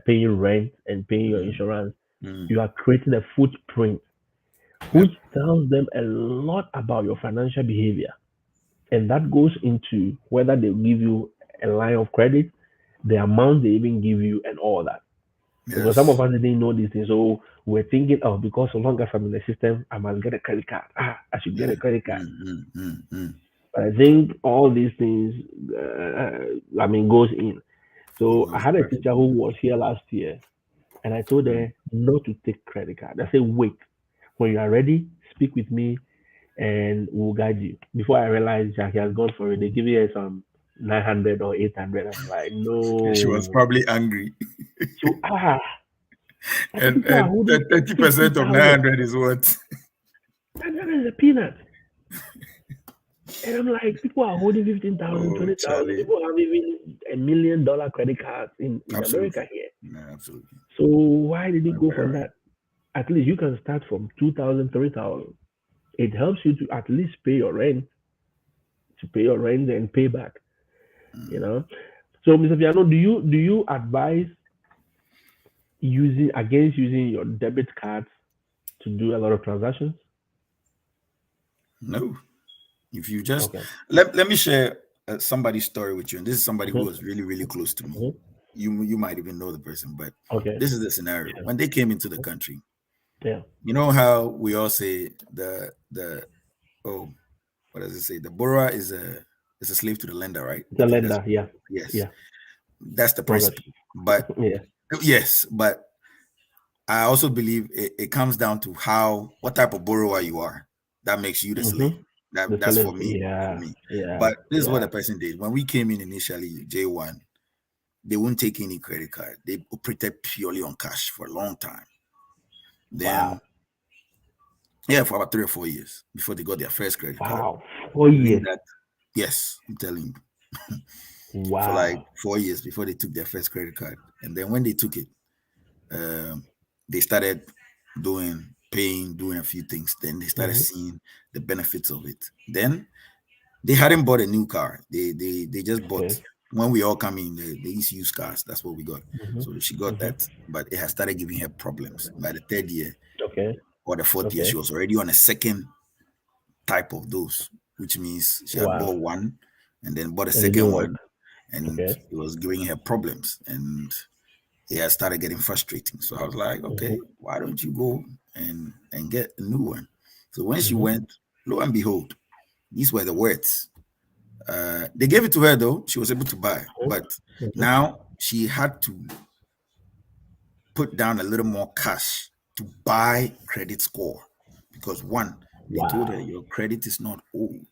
paying rent and paying your Mm, insurance, mm, you are creating a footprint yep. which tells them a lot about your financial behavior. And that goes into whether they give you a line of credit, the amount they even give you, and all that. Because some of Yes. us didn't know these things. So we're thinking, oh, because so long as I'm in the system, I must get a credit card. I should get a Yeah. credit card. Mm, mm, mm, mm. But I think all these things, goes in. It So I goes had a teacher who perfectly. was here last year, and I told Mm. her not to take credit card. I said, wait, when you are ready, speak with me, and we'll guide you. Before I realized Jackie has gone for it, they give you some 900 or 800. I'm like, Yeah, she was no. probably angry. So I said, and people are and holding 30% of 50,000. 900 is what? That is a peanut. And I'm like, people are holding 15,000, Oh, 20,000. Charlie. People have even $1 million credit cards in Absolutely. America here. No, absolutely. So why did you You're go very from right. that? At least you can start from 2,000, 3,000. It helps you to at least pay your rent and pay back, you Mm. know. So Mr. Piano, do you advise using your debit cards to do a lot of transactions? No. If you just Okay. let me share somebody's story with you, and this is somebody who Hmm. was really really close to me. Hmm. You might even know the person, but Okay. this is the scenario. Yeah. When they came into the country, Yeah. you know how we all say the oh, what does it say? The borrower is a slave to the lender, right? I The think that's lender. Yeah. yes, Yeah. that's the Progress. principle. But Yeah. yes, but I also believe it comes down to what type of borrower you are. That makes you the slave. Mm-hmm. The That's sellers. for me. For Yeah. me. Yeah. But this is what Yeah. the person did. When we came in initially, J1, they wouldn't take any credit card. They operated purely on cash for a long time. Then, Wow. yeah, for about 3 or 4 years before they got their first credit card. Wow. 4 years. Within that, yes, I'm telling you, for like Wow. 4 years before they took their first credit card. And then when they took it, um, they started doing a few things. Then they started Mm-hmm. seeing the benefits of it. Then they hadn't bought a new car. They just bought, Okay. when we all come in, they used to use cars. That's what we got. Mm-hmm. So she got Mm-hmm. that, but it has started giving her problems. By the third year Okay. or the fourth year, Okay. she was already on a second type of those, which means she had Wow. bought one and then bought a And it didn't second work. one, and Okay. it was giving her problems. And it had started getting frustrating. So I was like, Mm-hmm. okay, why don't you go and get a new one? So when she Mm-hmm. went, lo and behold, these were the words. They gave it to her though; she was able to buy, but Mm-hmm. now she had to put down a little more cash to buy credit score because one, they told her Wow. your credit is not old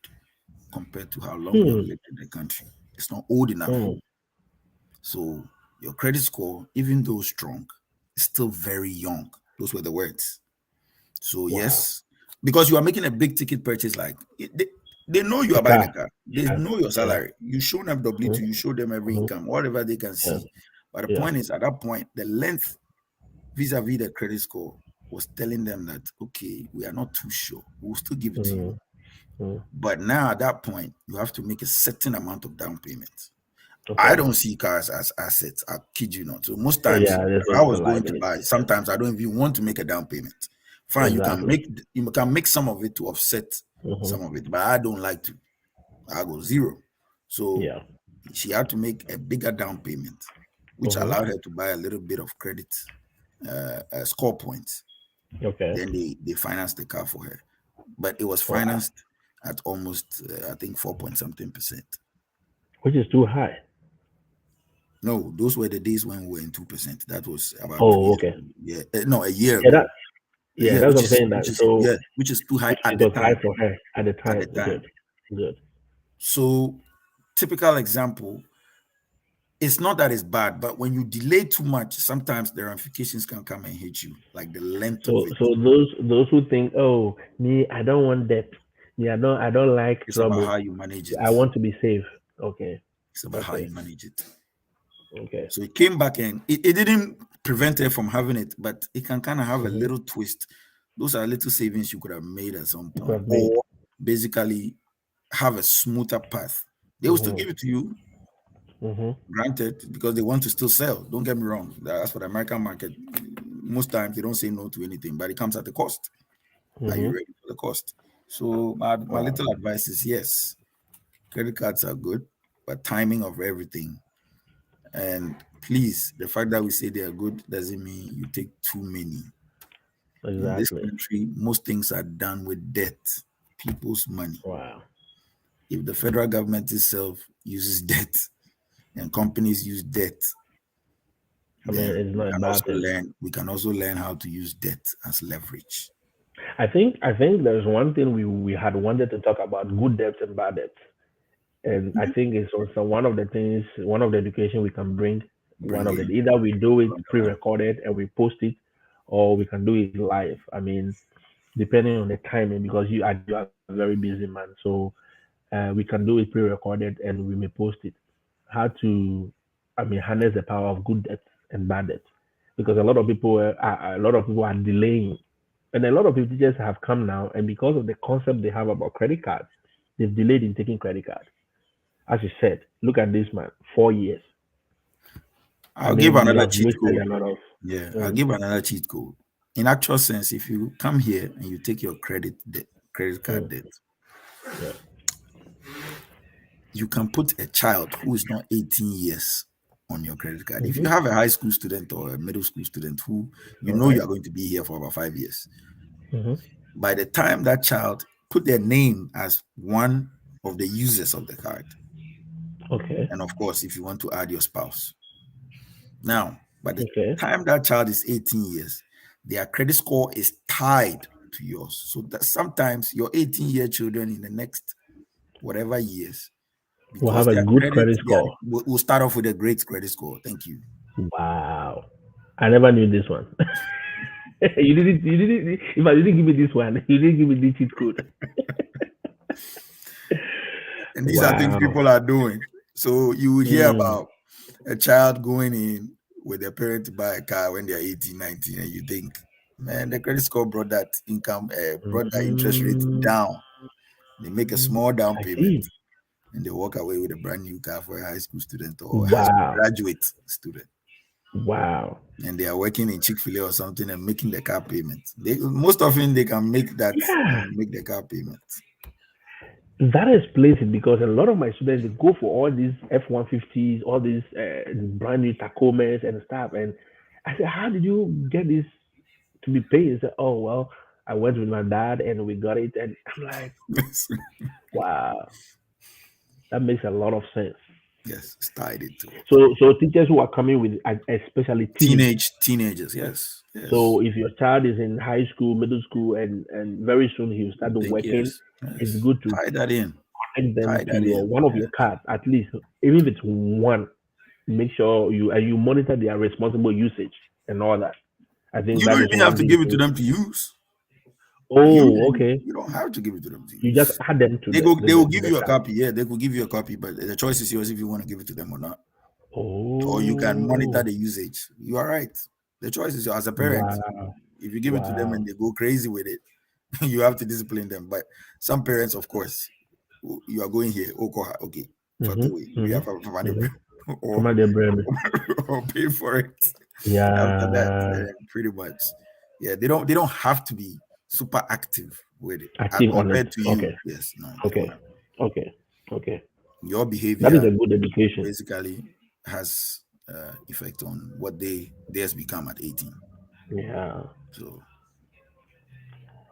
compared to how long you have Hmm. lived in the country. It's not old enough. Hmm. So your credit score, even though strong, is still very young. Those were the words. So yes, because you are making a big ticket purchase, like they know you are buying a car. They know your salary. You show them W2, you show them every income, whatever they can see. But the point is, at that point, the length vis-a-vis the credit score was telling them that, okay, we are not too sure. We'll still give it to you. But now at that point, you have to make a certain amount of down payment. I don't see cars as assets. I kid you not. So most times, if I was going to buy, sometimes I don't even want to make a down payment. Fine, you can make some of it to offset some of it, but I don't like to. I go zero. So she had to make a bigger down payment, which allowed her to buy a little bit of credit score points. Then they financed the car for her, but it was financed at almost I think 4.something%, which is too high. No, those were the days when we were in 2%. That was about a year ago. Yeah, that's what I'm saying. Which is too high at the time. High for her at the time. Good. So, typical example. It's not that it's bad, but when you delay too much, sometimes the ramifications can come and hit you, like the length of it. So those who think, oh, me, I don't want debt. Me, I don't like it's trouble. About how you manage it. I want to be safe. Okay. It's about how you manage it. Okay. So it came back and it didn't prevent her from having it, but it can kind of have a little twist. Those are little savings you could have made at some point, or basically have a smoother path. They will still give it to you. Granted, because they want to still sell. Don't get me wrong. That's for the American market. Most times they don't say no to anything, but it comes at a cost. Are you ready for the cost? So my little advice is yes, credit cards are good, but timing of everything. And please, the fact that we say they are good doesn't mean you take too many. Exactly. In this country, most things are done with debt, people's money. Wow. If the federal government itself uses debt and companies use debt, it's not a bad thing. We can also learn how to use debt as leverage. I think there's one thing we had wanted to talk about: good debts and bad debts. And I think it's also one of the things, one of the education we can bring. Either we do it pre-recorded and we post it, or we can do it live. I mean, depending on the timing, because you are a very busy man, so we can do it pre-recorded and we may post it. How to, harness the power of good debt and bad debt, because a lot of people are delaying, and a lot of teachers have come now, and because of the concept they have about credit cards, they've delayed in taking credit cards. As you said, look at this man, 4 years. I'll give another cheat code. I'll give another cheat code. In actual sense, if you come here and you take your credit card debt, you can put a child who is not 18 years on your credit card. If you have a high school student or a middle school student who you know you are going to be here for about 5 years, by the time that child put their name as one of the users of the card. Okay. And of course, if you want to add your spouse. Now, by the time that child is 18 years, their credit score is tied to yours. So that sometimes your 18-year children in the next whatever years will have a good credit score. We'll start off with a great credit score. Thank you. Wow. I never knew this one. You didn't. If I didn't give me this one, you didn't give me the cheat code. And these are things people are doing. So you would hear about a child going in with their parent to buy a car when they're 18, 19, and you think, man, the credit score brought that income, brought that interest rate down. They make a small down payment and they walk away with a brand new car for a high school student or a high school graduate student. Wow. And they are working in Chick-fil-A or something and making the car payment. Most often they can make that, make the car payment. That explains it, because a lot of my students, they go for all these F-150s, all these brand new Tacomas and stuff. And I said, how did you get this to be paid? He said, oh, well, I went with my dad and we got it. And I'm like, wow, that makes a lot of sense. Yes, it's tied into it. So teachers who are coming with, especially teenagers, yes. So if your child is in high school, middle school, and very soon he'll start working, it's good to tie that in. Connect them to one of your cards, at least, even if it's one. Make sure you monitor their responsible usage and all that. I think You that don't is even have one to big give it to thing. them to use. Oh, Usually, okay. you don't have to give it to them to You just use. add them to They go. They will to give the you a card. copy. Yeah, they will give you a copy, but the choice is yours if you want to give it to them or not. Or you can monitor Oh, the usage. You are right. The choice is yours as a parent. wow, If you give it to them and wow. they go crazy with it, you have to discipline them. But some parents, of course, you are going here. Okay, fuck Mm-hmm, away. We mm-hmm, have mm-hmm. or From the brand. or pay for it after that. Yeah, Pretty much, yeah. They don't have to be super active with it as active on it. compared to Okay, you. Yes, no, they don't okay, have. okay, okay. Your That is behavior a good education. basically has effect on what theirs become at 18. Yeah. So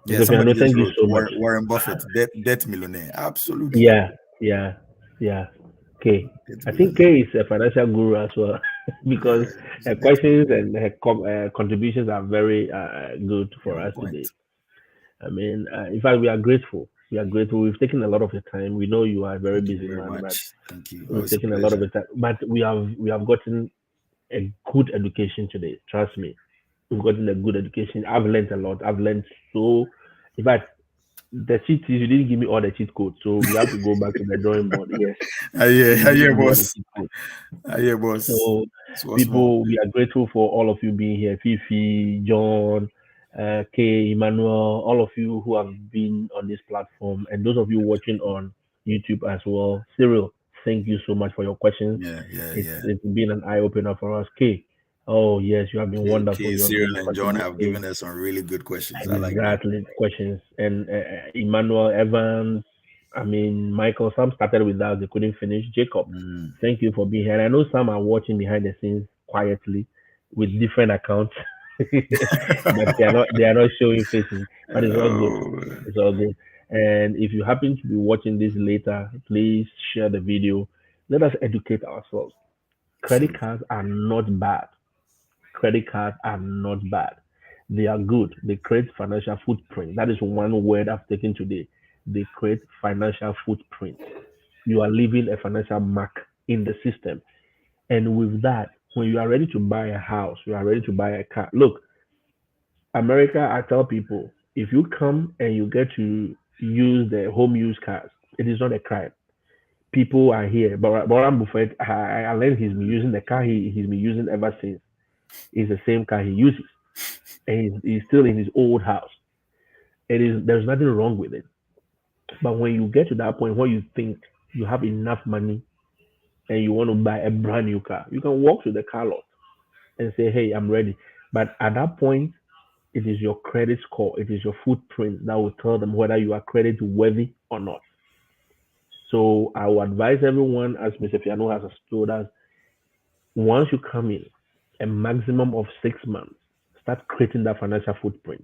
yeah, Mr. Piano, somebody just thank you wrote so much. Warren Buffett, debt millionaire. Absolutely, Yeah, yeah, yeah. Okay. debt I think millionaire. Kay is a financial guru as well because Yeah, he's a her debt questions millionaire. and her contributions are very good Yeah, for on us point. today. I mean, in fact, we are grateful. We are grateful. We've taken a lot of your time. We know you are a very Thank you busy very man, but much. Thank you. we've Always a taken a lot of pleasure. your time. But we have gotten a good education today. Trust me, we've gotten a good education. I've learned a lot. I've learned so. In fact, the cheat is you didn't give me all the cheat codes, so we have to go back to the drawing board. Yes, you I didn't hear, give me all the boss. cheat codes. I hear, boss. So, Small, small. people, we are grateful for all of you being here. Fifi, John, Kay, Emmanuel, all of you who have been on this platform, and those of you watching on YouTube as well. Cyril, thank you so much for your questions. Yeah, yeah, It's yeah. it's been an eye opener for us. Kay, oh yes, you have been wonderful. You have Cyril been and John have contributing. given us some really good questions. I like that. Exactly, questions. And Emmanuel Evans, I mean, Michael, some started with us, they couldn't finish. Jacob, Mm. thank you for being here. I know some are watching behind the scenes quietly with different accounts, but they are not showing faces. But it's all good. Oh, It's all good. And if you happen to be watching this later, please share the video. Let us educate ourselves. Credit absolutely. cards are not bad. Credit cards are not bad. They are good. They create financial footprint. That is one word I've taken today. They create financial footprint. You are leaving a financial mark in the system. And with that, when you are ready to buy a house, you are ready to buy a car. Look, America, I tell people, if you come and you get to use the home use cars, it is not a crime. People are here. But Warren Buffett, I learned he's been using the car he's been using ever since. It's the same car he uses. And he's still in his old house. There's nothing wrong with it. But when you get to that point where you think you have enough money and you want to buy a brand new car, you can walk to the car lot and say, "Hey, I'm ready." But at that point, it is your credit score, it is your footprint that will tell them whether you are credit worthy or not. So I will advise everyone, as Mr. Piano has told us, once you come in, a maximum of 6 months, start creating that financial footprint.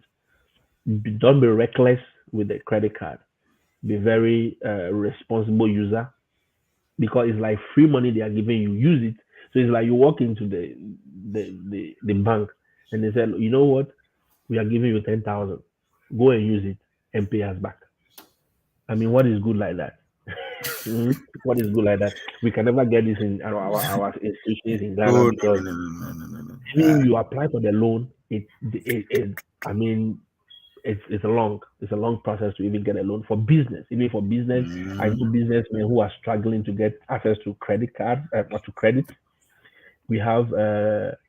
Don't be reckless with the credit card. Be very responsible user because it's like free money they are giving you. Use it. So it's like you walk into the bank and they said, you know what, we are giving you 10,000. Go and use it and pay us back. I mean, what is good like that? Mhm. What is good like that? We can never get this in our institutions in Ghana Oh, no, no, because no, no, no, no, no, no. even if you apply for the loan, it I mean it's a long process to even get a loan for business. Even for business, I Mhm. know businessmen who are struggling to get access to credit cards or to credit. We have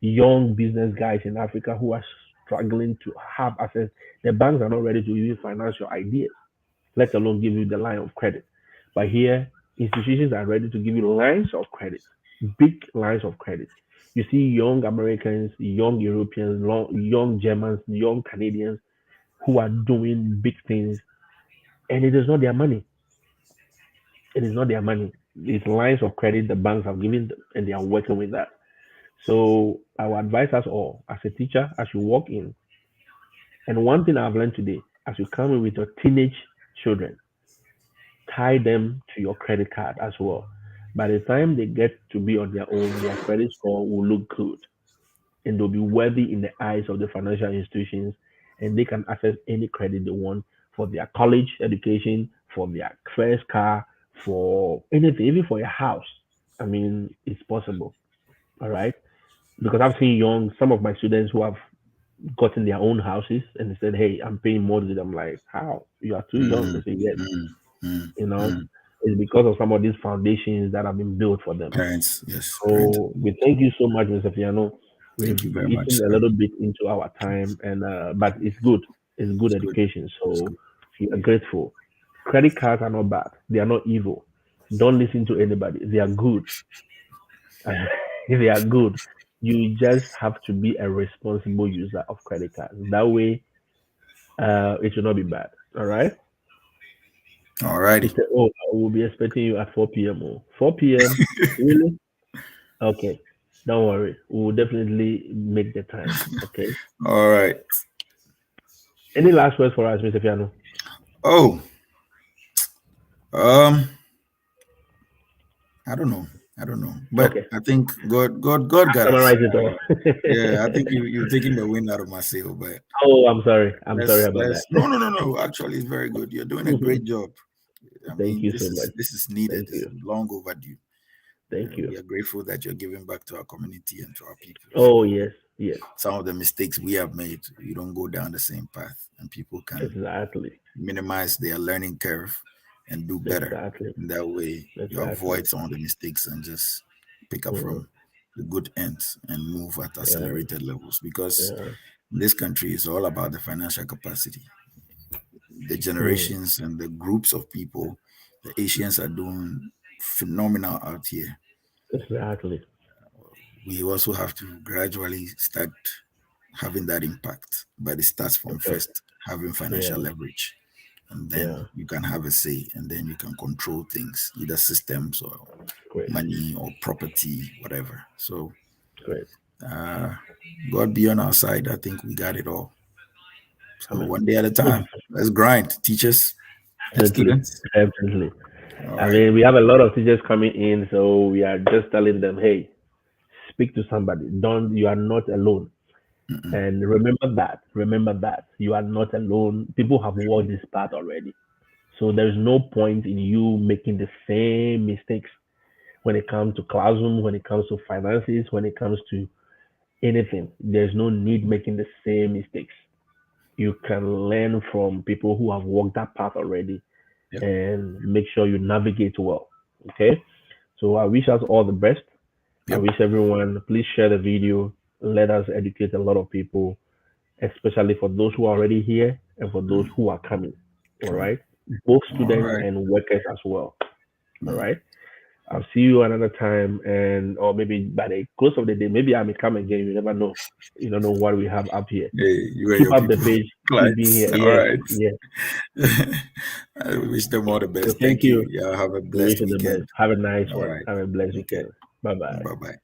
young business guys in Africa who are struggling to have access. The banks are not ready to even finance your ideas, let alone give you the line of credit. But here, institutions are ready to give you lines of credit, big lines of credit. You see young Americans, young Europeans, young Germans, young Canadians who are doing big things, and it is not their money. It is not their money. It's lines of credit the banks have given them, and they are working with that. So I would advise us all, as a teacher, as you walk in, and one thing I've learned today, as you come in with your teenage children, tie them to your credit card as well. By the time they get to be on their own, their credit score will look good and they'll be worthy in the eyes of the financial institutions and they can access any credit they want for their college education, for their first car, for anything, even for a house. I mean, it's possible. All right. Because I've seen some of my students who have gotten their own houses and they said, "Hey, I'm paying mortgage." I'm like, "How? You are too young." They Mm, say, "Yes." mm, mm, You know, mm. it's because of some of these foundations that have been built for them. Parents, yes, parents. So we thank you so much, Mr. Fiano. Thank We've you very much, eaten a sir. little bit into our time, and but it's good. It's good It's good. education. It's So good. we are grateful. Credit cards are not bad. They are not evil. Don't listen to anybody. They are good. They are good. You just have to be a responsible user of credit cards. That way, it will not be bad. All right. All He righty. said, "Oh, I will be expecting you at 4 p.m. Oh, 4 p.m. Really? Okay. Don't worry. We will definitely make the time. Okay. All right. Any last words for us, Mr. Piano? Oh, um, I don't know. I don't know. But Okay. I think God got us. Summarize it all. Yeah, I think you're taking the wind out of my sail. But Oh, I'm sorry. I'm sorry about let's that. no. Actually, it's very good. You're doing a great job. I Thank mean, you this so is much. this is needed. Thank It's you. long overdue. Thank you. We are grateful that you're giving back to our community and to our people. Oh, So yes. Yes. some of the mistakes we have made, you don't go down the same path, and people can Exactly. minimize their learning curve and do better. Exactly. In that way, you Exactly. avoid some of the mistakes and just pick up Mm, from the good ends and move at yeah. accelerated levels. Because Yeah. this country is all about the financial capacity. The Mm, generations and the groups of people, the Asians are doing phenomenal out here. exactly. We also have to gradually start having that impact, but it starts from Okay. first having financial Yeah. leverage, and then Yeah. you can have a say, and then you can control things, either systems or Great. money or property, whatever. So Great. uh, God be on our side. I think we got it all. So Amen. one day at a time, let's grind, teachers and Definitely. students. Definitely. All I right. mean, we have a lot of teachers coming in, so we are just telling them, hey, speak to somebody. Don't, you are not alone. Mm-mm. And remember that you are not alone. People have walked this path already. So there's no point in you making the same mistakes when it comes to classroom, when it comes to finances, when it comes to anything. There's no need making the same mistakes. You can learn from people who have walked that path already Yep. and make sure you navigate well. Okay. So I wish us all the best. I Yep. wish everyone, please share the video. Let us educate a lot of people, especially for those who are already here and for those Mm. who are coming. All Come on. right. Both All students right. and workers as well. All Mm. right. I'll see you another time, and or maybe by the close of the day, maybe I may come again. You never know. You don't know what we have up here. Hey, you and Keep your up the people, page. Keep being clients. here. All Yes, right. yes. I wish them all the So best. thank Thank you. you. Yeah, have a We wish blessed you the best. weekend. Have a nice All one. right. Have a blessed Okay. weekend. Bye Bye bye. bye.